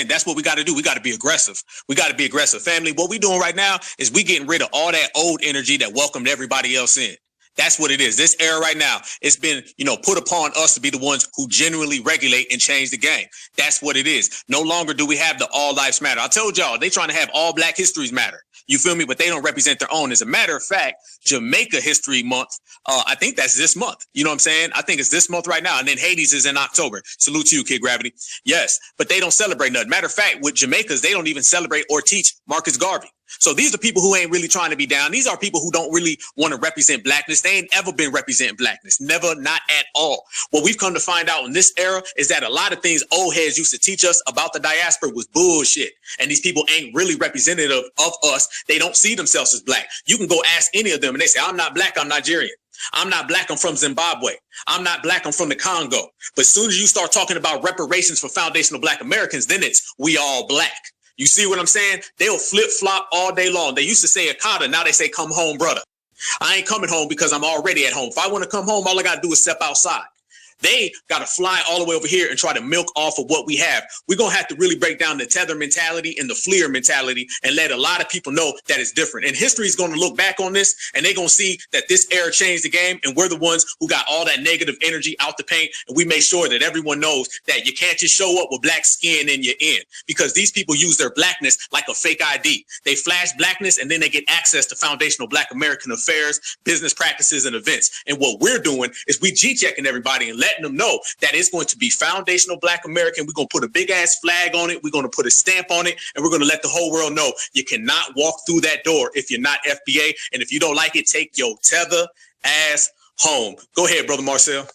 That's what we got to do. We got to be aggressive. We got to be aggressive. Family, what we doing right now is we getting rid of all that old energy that welcomed everybody else in. That's what it is. This era right now, it's been, put upon us to be the ones who genuinely regulate and change the game. That's what it is. No longer do we have the all lives matter. I told y'all, they trying to have all Black histories matter. You feel me? But they don't represent their own. As a matter of fact, Jamaica History Month, I think that's this month. You know what I'm saying? I think it's this month right now. And then Hades is in October. Salute to you, Kid Gravity. Yes, but they don't celebrate nothing. Matter of fact, with Jamaicans, they don't even celebrate or teach Marcus Garvey. So these are people who ain't really trying to be down. These are people who don't really want to represent Blackness. They ain't ever been representing Blackness. Never, not at all. What we've come to find out in this era is that a lot of things old heads used to teach us about the diaspora was bullshit. And these people ain't really representative of us. They don't see themselves as Black. You can go ask any of them and they say, I'm not Black, I'm Nigerian. I'm not Black, I'm from Zimbabwe. I'm not Black, I'm from the Congo. But as soon as you start talking about reparations for foundational Black Americans, then it's we all Black. You see what I'm saying? They'll flip-flop all day long. They used to say Akata, now they say come home, brother. I ain't coming home because I'm already at home. If I want to come home, all I got to do is step outside. They got to fly all the way over here and try to milk off of what we have. We're going to have to really break down the tether mentality and the fleer mentality and let a lot of people know that it's different. And history is going to look back on this and they're going to see that this era changed the game. And we're the ones who got all that negative energy out the paint. And we made sure that everyone knows that you can't just show up with Black skin and you're in, because these people use their Blackness like a fake ID. They flash Blackness and then they get access to foundational Black American affairs, business practices, and events. And what we're doing is we G-checking everybody and letting them know that it's going to be foundational Black American. We're going to put a big ass flag on it. We're going to put a stamp on it, and we're going to let the whole world know you cannot walk through that door if you're not FBA. And if you don't like it, take your tether ass home. Go ahead, Brother Marcel.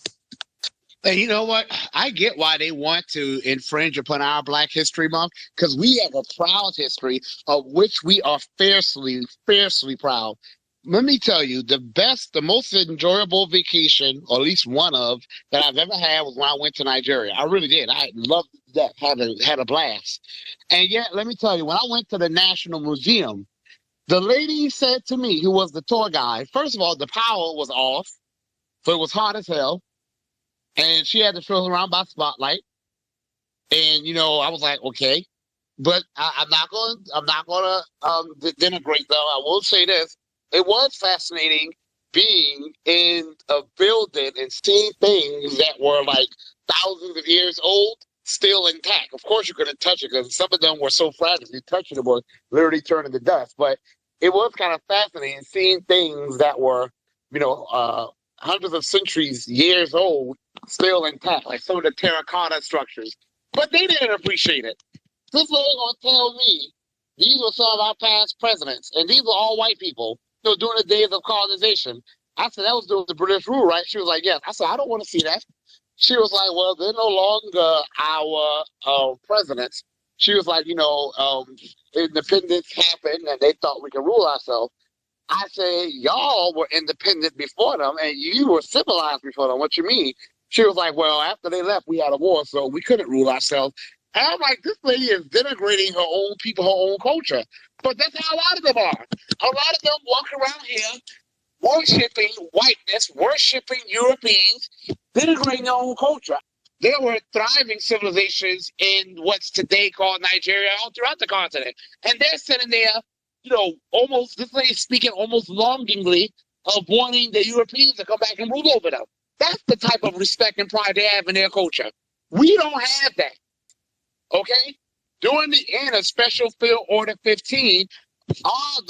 And you know what? I get why they want to infringe upon our Black History Month, because we have a proud history of which we are fiercely proud. Let me tell you, the most enjoyable vacation, or at least one of, that I've ever had was when I went to Nigeria. I really did. I loved that, had a blast. And yet, let me tell you, when I went to the National Museum, the lady said to me, who was the tour guide, first of all, the power was off, so it was hot as hell. And she had to show us around by spotlight. And, you know, I was like, okay. But I'm not going to denigrate, though. I will say this. It was fascinating being in a building and seeing things that were like thousands of years old still intact. Of course, you couldn't touch it because some of them were so fragile. You touch it would literally turn into dust. But it was kind of fascinating seeing things that were, you know, hundreds of centuries, years old, still intact, like some of the terracotta structures. But they didn't appreciate it. This lady gonna tell me these were some of our past presidents, and these were all white people, you know, during the days of colonization. I said, that was during the British rule, right? She was like, yes. I said, I don't want to see that. She was like, well, they're no longer our presidents. She was like, you know, independence happened, and they thought we could rule ourselves. I say, y'all were independent before them, and you were civilized before them. What you mean? She was like, well, after they left, we had a war, so we couldn't rule ourselves. And I'm like, this lady is denigrating her own people, her own culture. But that's how a lot of them are. A lot of them walk around here worshiping whiteness, worshiping Europeans, denigrating their own culture. There were thriving civilizations in what's today called Nigeria, all throughout the continent. And they're sitting there, you know, almost, this lady speaking almost longingly of wanting the Europeans to come back and rule over them. That's the type of respect and pride they have in their culture. We don't have that. Okay? During the end of Special Field Order 15, all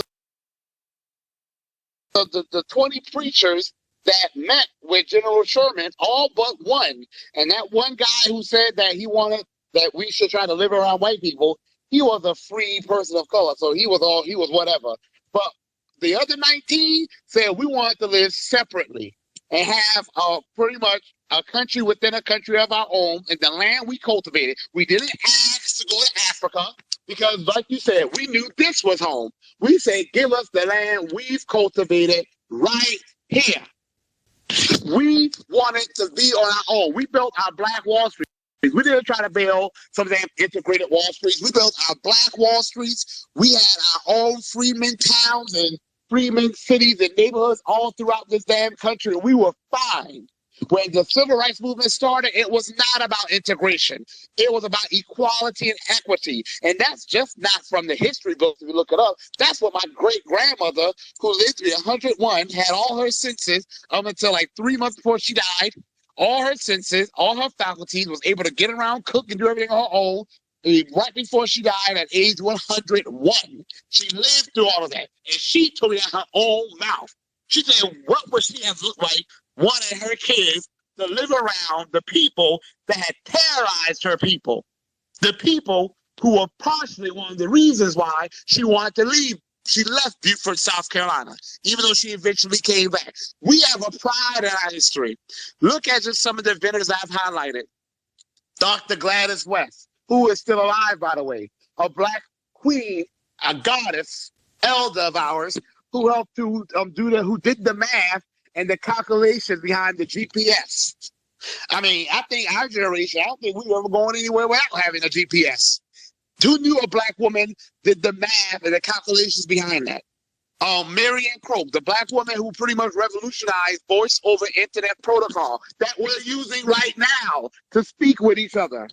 the 20 preachers that met with General Sherman, all but one, and that one guy who said that he wanted that we should try to live around white people, he was a free person of color, so he was whatever. But the other 19 said we wanted to live separately and have pretty much a country within a country of our own, and the land we cultivated. We didn't ask to go to Africa because, like you said, we knew this was home. We said, give us the land we've cultivated right here. We wanted to be on our own. We built our Black Wall Street. We didn't try to build some of them integrated Wall Streets. We built our Black Wall Streets. We had our own freemen towns and freemen cities and neighborhoods all throughout this damn country. We were fine. When the civil rights movement started, it was not about integration. It was about equality and equity. And that's just not from the history books, if you look it up. That's what my great-grandmother, who lived to be 101, had all her senses up until like 3 months before she died. All her senses, all her faculties, was able to get around, cook, and do everything on her own. Right before she died at age 101. She lived through all of that. And she told me out her own mouth. She said, what would she have looked like wanting her kids to live around the people that had terrorized her people? The people who were partially one of the reasons why she wanted to leave. She left Beaufort, South Carolina, even though she eventually came back. We have a pride in our history. Look at just some of the vendors I've highlighted. Dr. Gladys West, who is still alive, by the way, a Black queen, a goddess, elder of ours, who helped to who did the math and the calculations behind the GPS. I mean, I think our generation, I don't think we were ever going anywhere without having a GPS. Who knew a Black woman did the math and the calculations behind that? Marianne Croak, the Black woman who pretty much revolutionized voice over internet protocol that we're using right now to speak with each other.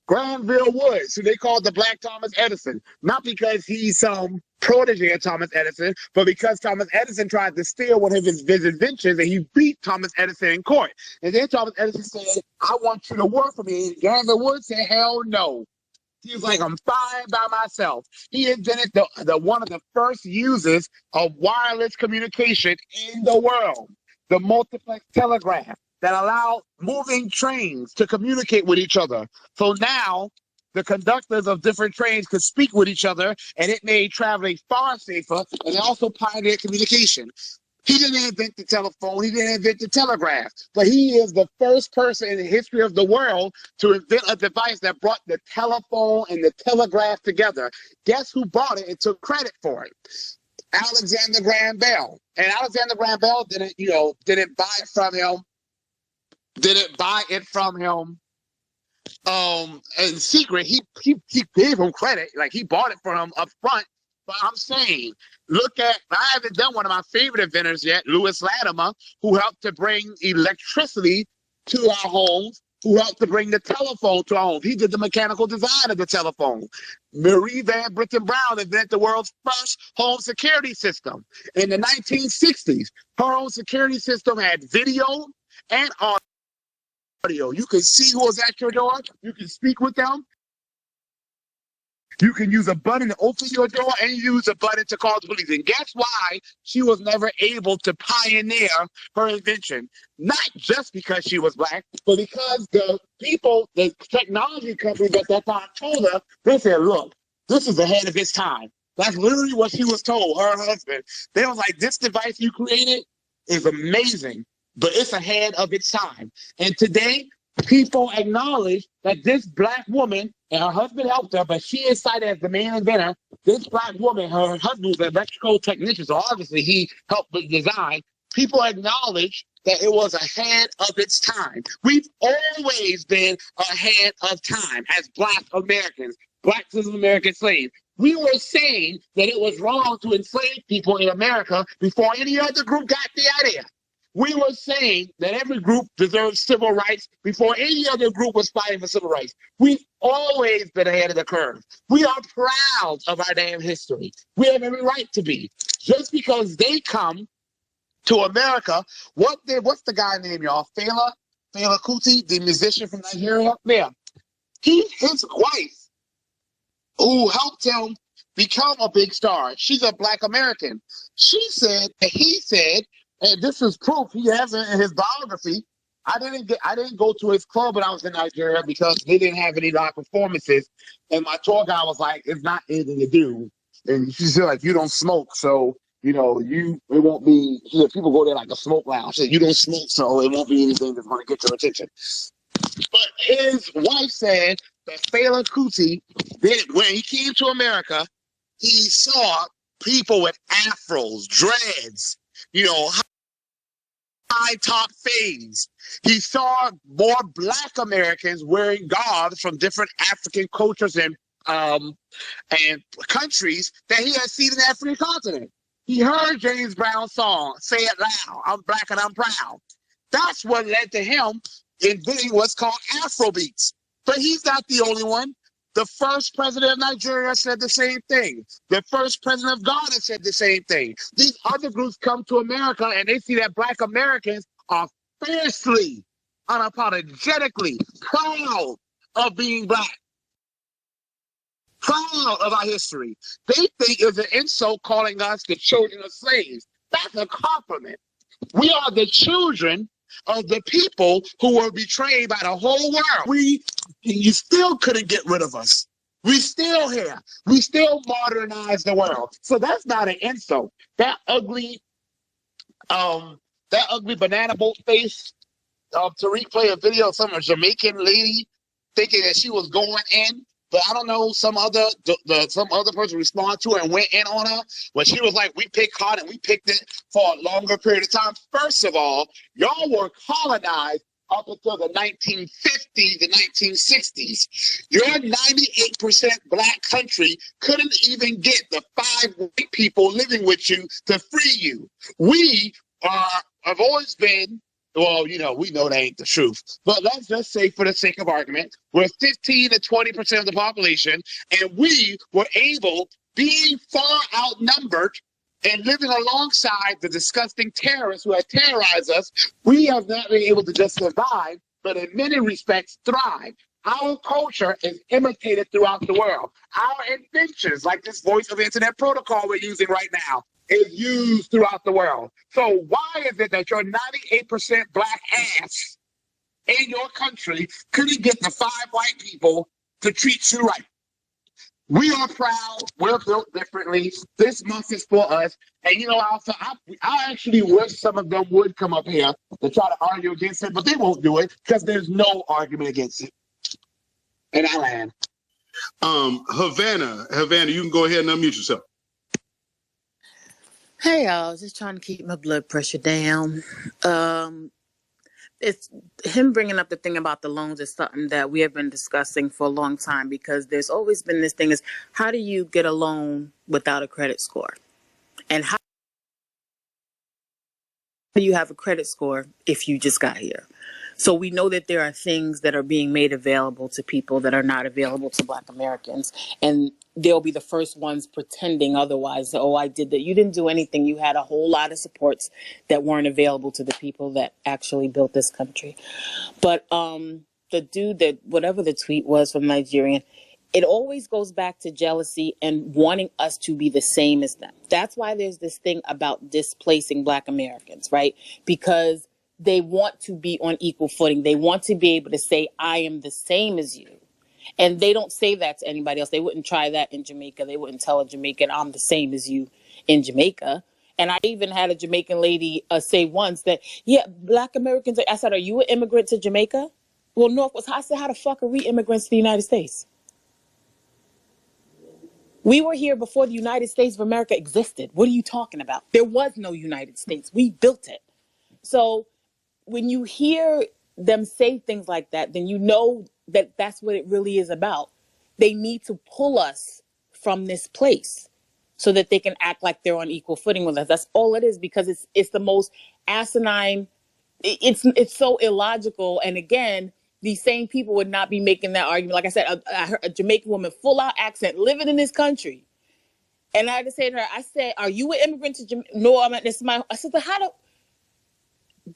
Granville Woods, who they called the Black Thomas Edison, not because he's some protege of Thomas Edison, but because Thomas Edison tried to steal one of his inventions and he beat Thomas Edison in court. And then Thomas Edison said, I want you to work for me. And Granville Woods said, hell no. He was like, I'm fine by myself. He invented the one of the first uses of wireless communication in the world, the multiplex telegraph. that allow moving trains to communicate with each other. So now the conductors of different trains could speak with each other, and it made traveling far safer, and it also pioneered communication. He didn't invent the telephone, he didn't invent the telegraph, but he is the first person in the history of the world to invent a device that brought the telephone and the telegraph together. Guess who bought it and took credit for it? Alexander Graham Bell. And Alexander Graham Bell didn't buy it from him. In secret. He gave him credit, like he bought it from him up front. But I'm saying, I haven't done one of my favorite inventors yet, Lewis Latimer, who helped to bring electricity to our homes, who helped to bring the telephone to our homes. He did the mechanical design of the telephone. Marie Van Brittan Brown invented the world's first home security system. In the 1960s, her home security system had video and audio. You can see who was at your door. You can speak with them. You can use a button to open your door and use a button to call the police. And guess why she was never able to pioneer her invention? Not just because she was black, but because the technology companies at that time told her, they said, look, this is ahead of its time. That's literally what she was told, her husband. They was like, this device you created is amazing, but it's ahead of its time. And today, people acknowledge that this black woman, and her husband helped her, but she is cited as the main inventor. This black woman, her husband was an electrical technician, so obviously he helped with design. People acknowledge that it was ahead of its time. We've always been ahead of time as black Americans, black American slaves. We were saying that it was wrong to enslave people in America before any other group got the idea. We were saying that every group deserves civil rights before any other group was fighting for civil rights. We've always been ahead of the curve. We are proud of our damn history. We have every right to be. Just because they come to America, what's the guy name, y'all? Fela Kuti, the musician from Nigeria? Yeah. His wife, who helped him become a big star, she's a black American. He said, and this is proof, he has it in his biography. I didn't go to his club when I was in Nigeria because they didn't have any live performances. And my tour guide was like, it's not anything to do. And she said, like, you don't smoke, so it won't be, she said, people go there like a smoke lounge. She said, you don't smoke, so it won't be anything that's gonna get your attention. But his wife said that Fela Kuti, when he came to America, he saw people with afros, dreads, high top fades. He saw more black Americans wearing garbs from different African cultures and countries that he had seen in the African continent. He heard James Brown's song, Say It Loud, I'm Black and I'm Proud. That's what led to him inventing what's called Afrobeats. But he's not the only one. The first president of Nigeria said the same thing. The first president of Ghana said the same thing. These other groups come to America and they see that black Americans are fiercely, unapologetically proud of being black, proud of our history. They think it's an insult calling us the children of slaves. That's a compliment. We are the children of the people who were betrayed by the whole world. You still couldn't get rid of us. We still here. We still modernize the world. So that's not an insult. That ugly banana boat face, to replay a video of some Jamaican lady thinking that she was going in, but I don't know, some other person responded to her and went in on her. But she was like, we picked hard and we picked it for a longer period of time. First of all, y'all were colonized up until the 1950s and 1960s. Your 98% black country couldn't even get the 5 white people living with you to free you. Have always been, well, we know that ain't the truth, but let's just say for the sake of argument, we're 15 to 20% of the population, and we were able, being far outnumbered and living alongside the disgusting terrorists who had terrorized us, we have not been able to just survive, but in many respects thrive. Our culture is imitated throughout the world. Our inventions, like this voice of internet protocol we're using right now, is used throughout the world. So why is it that your 98% black ass in your country couldn't get the 5 white people to treat you right? We are proud. We're built differently. This month is for us. And you know, I actually wish some of them would come up here to try to argue against it, but they won't do it because there's no argument against it. And I land. Havana, you can go ahead and unmute yourself. Hey y'all, just trying to keep my blood pressure down. It's him bringing up the thing about the loans is something that we have been discussing for a long time, because there's always been this thing is, how do you get a loan without a credit score? And how do you have a credit score if you just got here? So we know that there are things that are being made available to people that are not available to Black Americans. And they'll be the first ones pretending otherwise. Oh, I did that. You didn't do anything. You had a whole lot of supports that weren't available to the people that actually built this country. But the dude that, whatever the tweet was from Nigerian, it always goes back to jealousy and wanting us to be the same as them. That's why there's this thing about displacing Black Americans, right? Because they want to be on equal footing. They want to be able to say, I am the same as you. And they don't say that to anybody else. They wouldn't try that in Jamaica. They wouldn't tell a Jamaican, I'm the same as you in Jamaica. And I even had a Jamaican lady say once that, yeah, Black Americans, I said, are you an immigrant to Jamaica? Well, no, I said, how the fuck are we immigrants to the United States? We were here before the United States of America existed. What are you talking about? There was no United States. We built it. So when you hear them say things like that, then you know that that's what it really is about. They need to pull us from this place so that they can act like they're on equal footing with us. That's all it is, because it's the most asinine. It's so illogical. And again, these same people would not be making that argument. Like I said, I heard a Jamaican woman, full out accent, living in this country. And I had to say to her, I said, are you an immigrant to Jamaica? No, I said,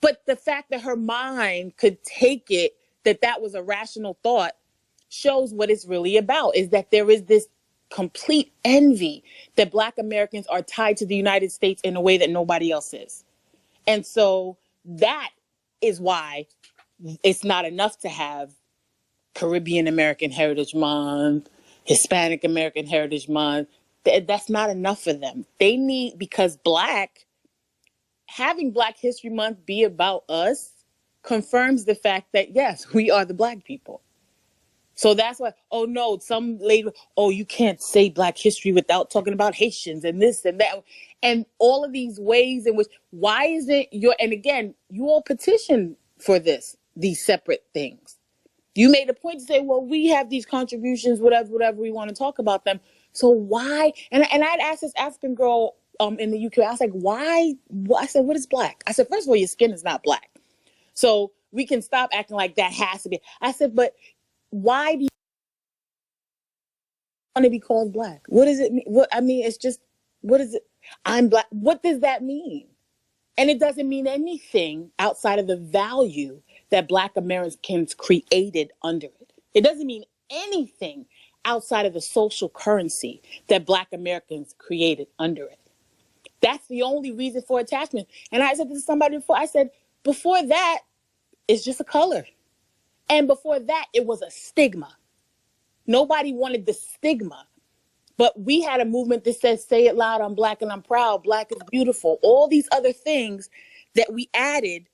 but the fact that her mind could take it, that was a rational thought, shows what it's really about, is that there is this complete envy that Black Americans are tied to the United States in a way that nobody else is. And so that is why it's not enough to have Caribbean American Heritage Month, Hispanic American Heritage Month. That's not enough for them. They need, because having Black History Month be about us confirms the fact that, yes, we are the Black people. So that's why, oh no, some lady, oh, you can't say Black history without talking about Haitians and this and that. And all of these ways in which, why isn't and again, you all petition for these separate things. You made a point to say, well, we have these contributions, whatever we want to talk about them. So why? And I'd asked this African girl in the UK, I was like, why? I said, what is Black? I said, first of all, your skin is not Black. So we can stop acting like that has to be. I said, but why do you want to be called Black? What does it mean? It's just, what is it? I'm Black. What does that mean? And it doesn't mean anything outside of the value that Black Americans created under it. It doesn't mean anything outside of the social currency that Black Americans created under it. That's the only reason for attachment. And I said to somebody before, I said, before that, it's just a color. And before that, it was a stigma. Nobody wanted the stigma. But we had a movement that says, say it loud, I'm Black and I'm proud, Black is beautiful. All these other things that we added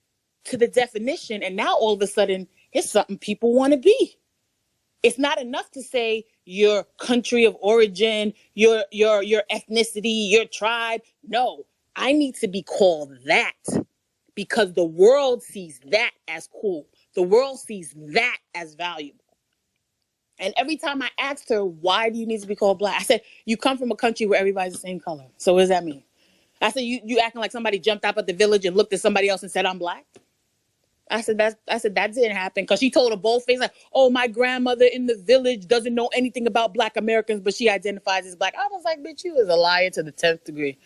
to the definition. And now all of a sudden, it's something people want to be. It's not enough to say your country of origin, your ethnicity, your tribe. No, I need to be called that because the world sees that as cool. The world sees that as valuable. And every time I asked her, why do you need to be called Black? I said, you come from a country where everybody's the same color. So what does that mean? I said, you acting like somebody jumped out at the village and looked at somebody else and said, I'm Black? I said, that didn't happen. Because she told her bold face, like, oh, my grandmother in the village doesn't know anything about Black Americans, but she identifies as Black. I was like, bitch, you is a liar to the 10th degree.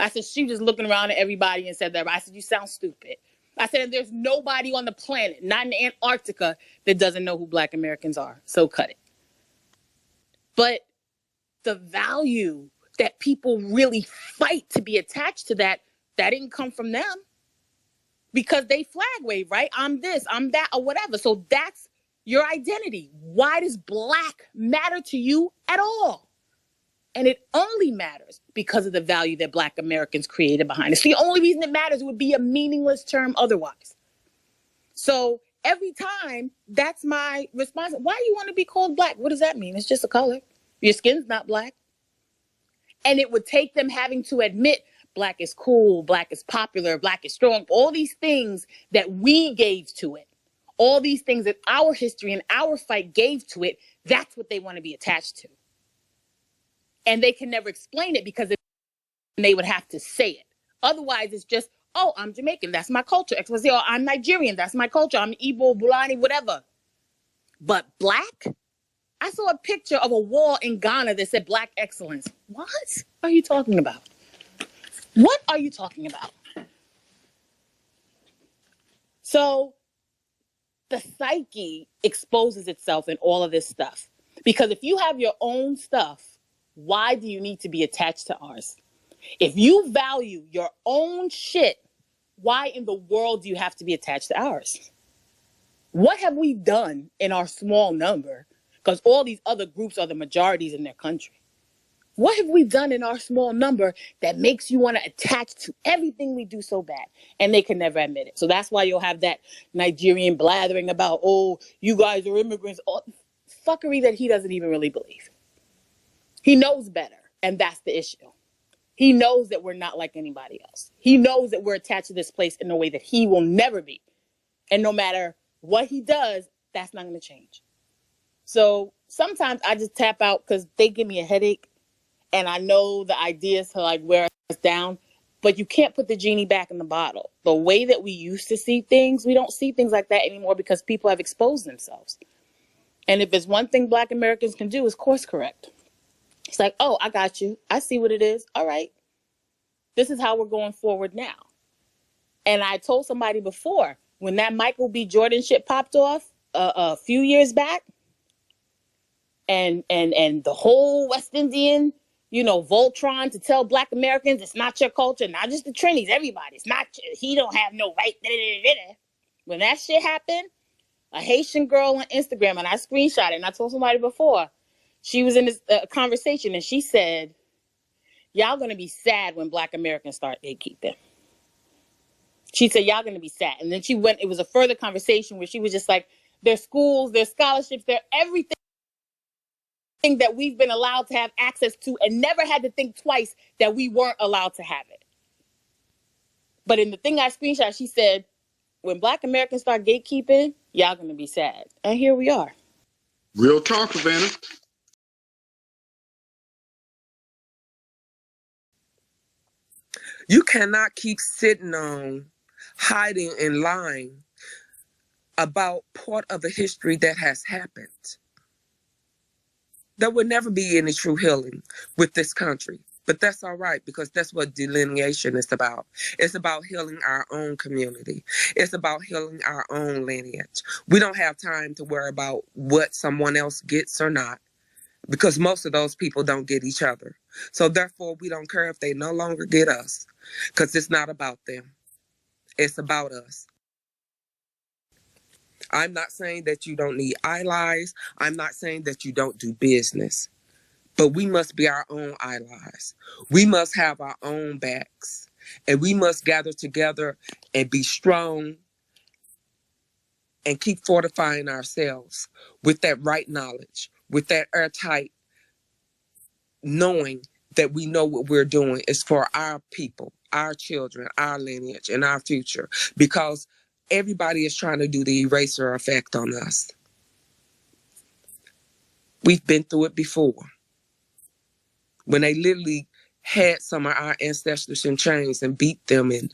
I said, she was looking around at everybody and said that. I said, you sound stupid. I said, there's nobody on the planet, not in Antarctica, that doesn't know who Black Americans are. So cut it. But the value that people really fight to be attached to that didn't come from them, because they flag wave, right? I'm this, I'm that, or whatever. So that's your identity. Why does black matter to you at all? And it only matters because of the value that Black Americans created behind it. It's the only reason it matters. It would be a meaningless term otherwise. So every time, that's my response. Why do you want to be called black? What does that mean? It's just a color. Your skin's not black. And it would take them having to admit black is cool, black is popular, black is strong, all these things that we gave to it, all these things that our history and our fight gave to it, that's what they want to be attached to. And they can never explain it because they would have to say it. Otherwise, it's just, oh, I'm Jamaican, that's my culture. XYZ, or I'm Nigerian, that's my culture. I'm Igbo, Bulani, whatever. But black? I saw a picture of a wall in Ghana that said Black Excellence. What are you talking about? What are you talking about? So the psyche exposes itself in all of this stuff. Because if you have your own stuff, why do you need to be attached to ours? If you value your own shit, why in the world do you have to be attached to ours? What have we done in our small number? Because all these other groups are the majorities in their country. What have we done in our small number that makes you want to attach to everything we do so bad? And they can never admit it. So that's why you'll have that Nigerian blathering about, oh, you guys are immigrants. All fuckery that he doesn't even really believe. He knows better. And that's the issue. He knows that we're not like anybody else. He knows that we're attached to this place in a way that he will never be. And no matter what he does, that's not going to change. So sometimes I just tap out because they give me a headache. And I know the idea is to like wear us down, but you can't put the genie back in the bottle. The way that we used to see things, we don't see things like that anymore because people have exposed themselves. And if it's one thing Black Americans can do is course correct. It's like, oh, I got you. I see what it is. All right. This is how we're going forward now. And I told somebody before, when that Michael B. Jordan shit popped off a few years back, and the whole West Indian, Voltron to tell Black Americans it's not your culture, not just the Trinis, everybody. It's not, he don't have no right. When that shit happened, a Haitian girl on Instagram, and I screenshot it, and I told somebody before, she was in this conversation, and she said, y'all going to be sad when Black Americans start gatekeeping. She said, y'all going to be sad. And then it was a further conversation where she was just like, their schools, their scholarships, their everything that we've been allowed to have access to and never had to think twice that we weren't allowed to have it. But in the thing I screenshot, she said, when Black Americans start gatekeeping, y'all going to be sad. And here we are. Real talk, Savannah. You cannot keep sitting on, hiding and lying about part of the history that has happened. There will never be any true healing with this country. But that's all right, because that's what delineation is about. It's about healing our own community. It's about healing our own lineage. We don't have time to worry about what someone else gets or not, because most of those people don't get each other. So therefore, we don't care if they no longer get us, because it's not about them. It's about us. I'm not saying that you don't need allies. I'm not saying that you don't do business. But we must be our own allies. We must have our own backs. And we must gather together and be strong and keep fortifying ourselves with that right knowledge, with that airtight knowing that we know what we're doing is for our people, our children, our lineage, and our future. Because everybody is trying to do the eraser effect on us. We've been through it before. When they literally had some of our ancestors in chains and beat them and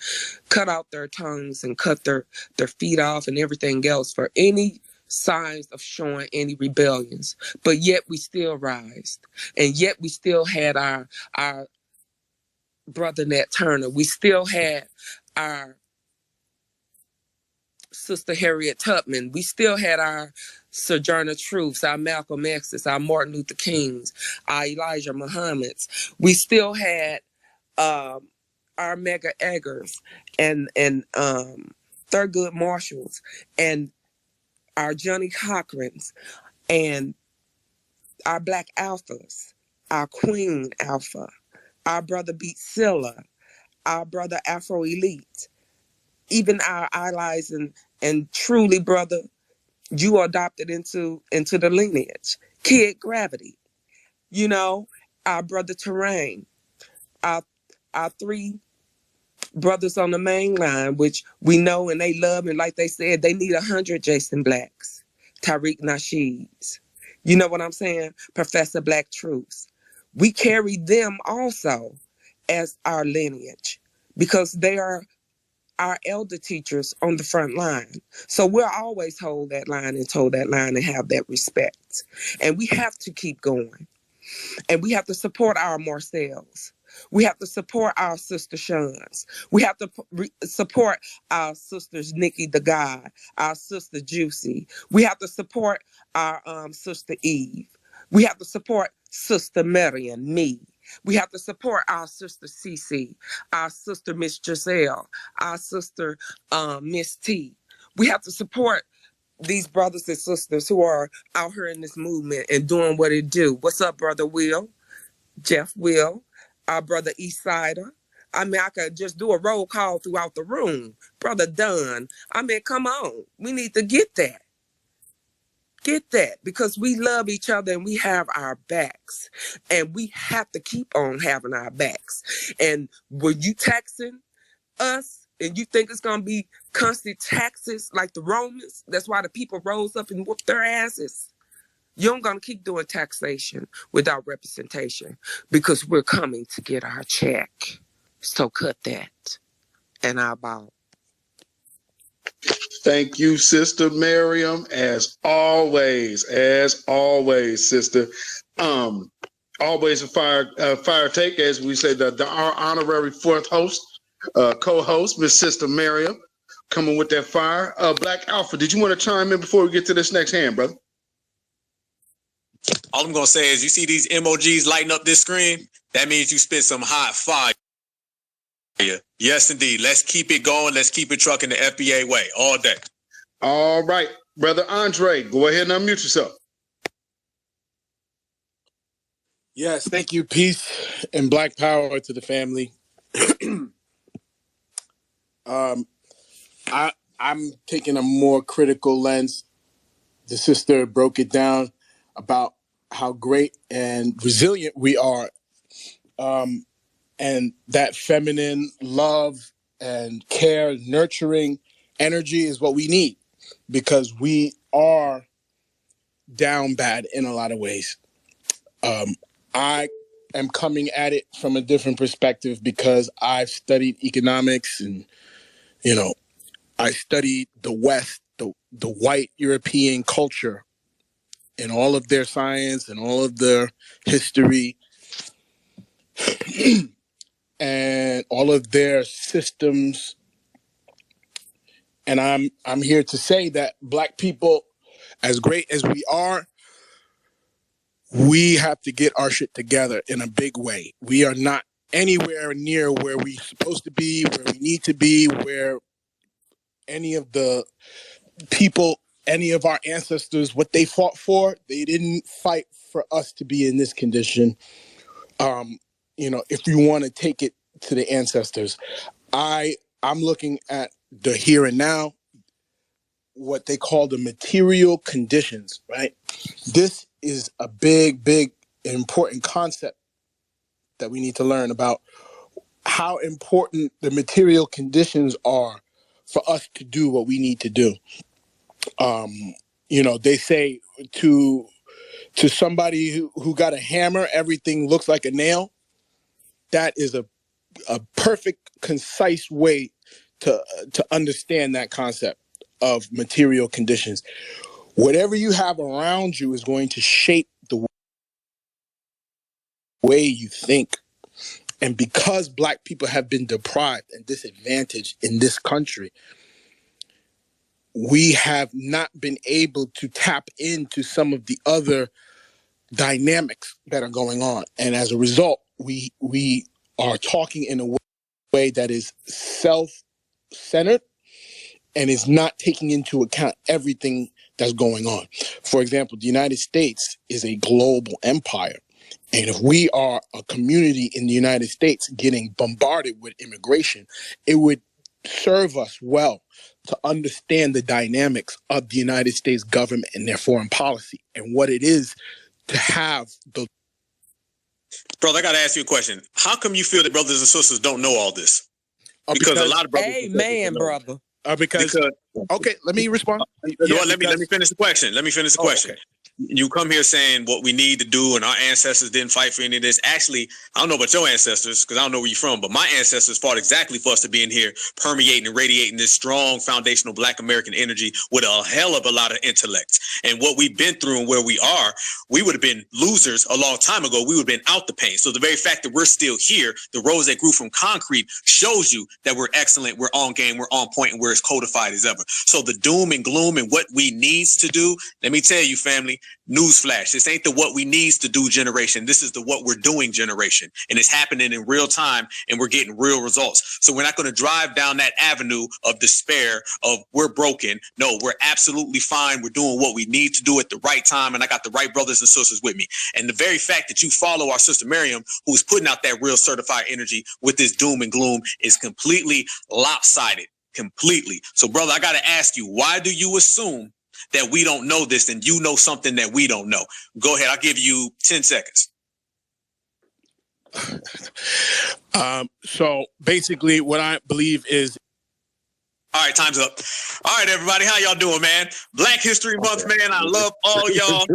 cut out their tongues and cut their feet off and everything else for any signs of showing any rebellions. But yet we still rised. And yet we still had our brother Nat Turner. We still had our Sister Harriet Tubman. We still had our Sojourner Truths, our Malcolm X's, our Martin Luther Kings, our Elijah Muhammad's. We still had our Mega Eggers and Thurgood Marshalls and our Johnny Cochran's and our Black Alphas, our Queen Alpha, our brother Beat Silla, our brother Afro Elite, even our allies and truly brother you adopted into the lineage. Kid Gravity, you know, our brother Terrain, our three brothers on the main line, which we know and they love, and like they said, they need 100 Jason Blacks, Tariq Nasheeds. You know what I'm saying? Professor Black Truths. We carry them also as our lineage because they are our elder teachers on the front line. So we'll always hold that line and toe that line and have that respect. And we have to keep going. And we have to support our Marcells. We have to support our sister Shans. We have to support our sisters Nikki the God, our sister Juicy. We have to support our sister Eve. We have to support sister Marion, me. We have to support our sister Cece, our sister Miss Giselle, our sister Miss T. We have to support these brothers and sisters who are out here in this movement and doing what it do. What's up, Brother Will? Jeff Will, our brother Eastsider. I mean, I could just do a roll call throughout the room. Brother Dunn. I mean, come on. We need to get that. Get that, because we love each other and we have our backs. And we have to keep on having our backs. And when you taxing us and you think it's going to be constant taxes like the Romans, that's why the people rose up and whooped their asses. You're going to keep doing taxation without representation because we're coming to get our check. So cut that. And I'll bow. Thank you, Sister Miriam, as always, sister. Always a fire take, as we say, our honorary fourth host, co-host, Miss Sister Miriam, coming with that fire. Black Alpha, did you want to chime in before we get to this next hand, brother? All I'm going to say is you see these emojis lighting up this screen? That means you spit some hot fire. Yes, indeed. Let's keep it going. Let's keep it trucking the FBA way all day. All right. Brother Andre, go ahead and unmute yourself. Yes, thank you. Peace and Black power to the family. I'm taking a more critical lens. The sister broke it down about how great and resilient we are. And that feminine love and care, nurturing energy is what we need because we are down bad in a lot of ways. I am coming at it from a different perspective because I've studied economics and, you know, I studied the West, the white European culture and all of their science and all of their history and all of their systems. And I'm here to say that Black people, as great as we are, we have to get our shit together in a big way. We are not anywhere near where we're supposed to be, where we need to be, where any of the people, any of our ancestors, what they fought for, they didn't fight for us to be in this condition. You know, if you want to take it to the ancestors, I'm looking at the here and now, what they call the material conditions, right? This is a big, important concept that we need to learn about how important the material conditions are for us to do what we need to do. You know, they say to somebody who got a hammer, everything looks like a nail. That is a perfect, concise way to understand that concept of material conditions. Whatever you have around you is going to shape the way you think. And because Black people have been deprived and disadvantaged in this country, we have not been able to tap into some of the other dynamics that are going on. And as a result, we are talking in a way that is self-centered and is not taking into account everything that's going on. For example, the United States is a global empire. And if we are a community in the United States getting bombarded with immigration, it would serve us well to understand the dynamics of the United States government and their foreign policy and what it is to have the... Brother, I got to ask you a question. How come you feel that brothers and sisters don't know all this? Because a lot of brothers and sisters don't know. brother. Because okay, let me respond. Let me finish the question. Okay. You come here saying what we need to do, and our ancestors didn't fight for any of this. Actually, I don't know about your ancestors because I don't know where you're from, but my ancestors fought exactly for us to be in here, permeating and radiating this strong foundational Black American energy with a hell of a lot of intellect. And what we've been through and where we are, we would have been losers a long time ago. We would have been out the pain. So the very fact that we're still here, the rose that grew from concrete, shows you that we're excellent, we're on game, we're on point, and we're as codified as ever. So the doom and gloom and what we needs to do, let me tell you, family, newsflash, this ain't the what we needs to do generation. This is the what we're doing generation. And it's happening in real time and we're getting real results. So we're not going to drive down that avenue of despair of we're broken. No, we're absolutely fine. We're doing what we need to do at the right time. And I got the right brothers and sisters with me. And the very fact that you follow our sister Miriam, who's putting out that real certified energy with this doom and gloom, is completely lopsided. Completely. So brother, I got to ask you, why do you assume that we don't know this and you know something that we don't know? Go ahead. I'll give you 10 seconds. So basically what I believe is... All right, time's up. All right, everybody. How y'all doing, man? Black History Month, man. I love all y'all.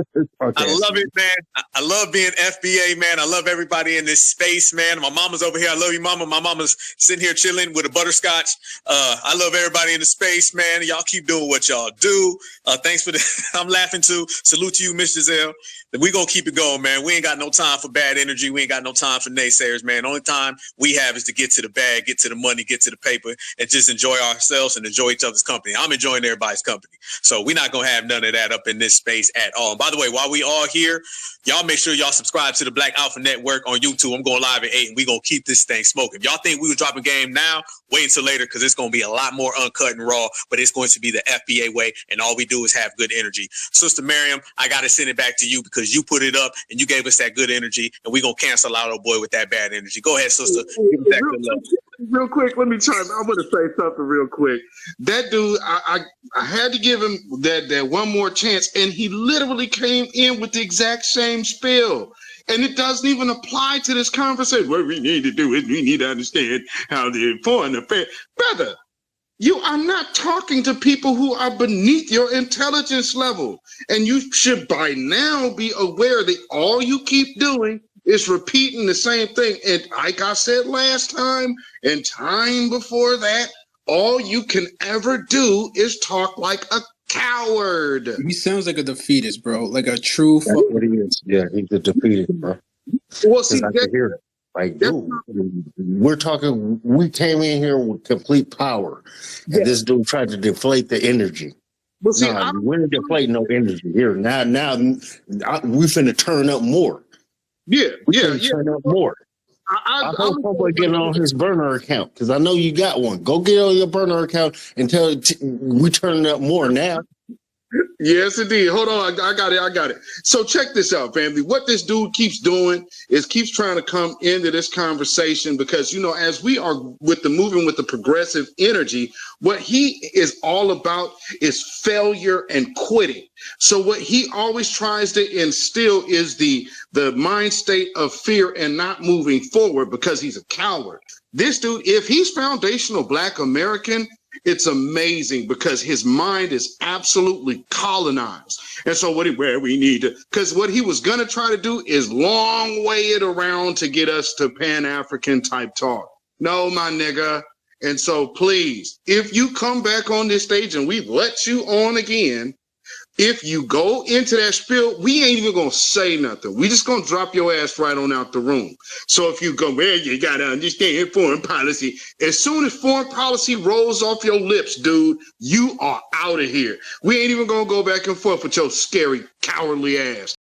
I love it, man. I love being FBA, man. I love everybody in this space, man. My mama's over here. I love you, mama. My mama's sitting here chilling with a butterscotch. I love everybody in the space, man. Y'all keep doing what y'all do. Thanks for the... I'm laughing too. Salute to you, Miss Giselle. We gonna keep it going, man. We ain't got no time for bad energy. We ain't got no time for naysayers, man. The only time we have is to get to the bag, get to the money, get to the paper, and just enjoy ourselves and enjoy each other's company. I'm enjoying everybody's company. So we're not going to have none of that up in this space at all. And by the way, while we all here, y'all make sure y'all subscribe to the Black Alpha Network on YouTube. I'm going live at 8 and we're going to keep this thing smoking. If y'all think we were dropping game now, wait until later because it's going to be a lot more uncut and raw, but it's going to be the FBA way. And all we do is have good energy. Sister Miriam, I got to send it back to you because you put it up and you gave us that good energy and we're going to cancel out old boy with that bad energy. Go ahead, sister. Give us that good love. Real quick, let me chime. I want to say something real quick. That dude, I had to give him that one more chance, and he literally came in with the exact same spill. And it doesn't even apply to this conversation. What we need to do is we need to understand how the foreign affairs. Brother, you are not talking to people who are beneath your intelligence level. And you should by now be aware that all you keep doing is repeating the same thing. And like I said last time and time before that, all you can ever do is talk like a coward. He sounds like a defeatist, bro. Like a true... That's what he is. Yeah, he's a defeatist, bro. Well, see, I can hear it. Like, dude, we're talking, we came in here with complete power. And this dude tried to deflate the energy. Well, see, we didn't deflate no energy here. Now we finna turn up more. Yeah, turn up more. I hope somebody get on his burner account because I know you got one. Go get on your burner account and tell we turning up more now. Yes, indeed. Hold on. I got it. So check this out, family. What this dude keeps doing is keeps trying to come into this conversation because, you know, as we are with the moving with the progressive energy, what he is all about is failure and quitting. So what he always tries to instill is the mind state of fear and not moving forward because he's a coward. This dude, if he's foundational Black American, it's amazing because his mind is absolutely colonized. And so where we need to, because what he was going to try to do is long way it around to get us to Pan-African type talk. No, my nigga. And so please, if you come back on this stage and we let you on again, If you go into that spiel, we ain't even gonna say nothing. We just gonna drop your ass right on out the room. So if you go, well, you gotta understand foreign policy. As soon as foreign policy rolls off your lips, dude, you are out of here. We ain't even gonna go back and forth with your scary, cowardly ass.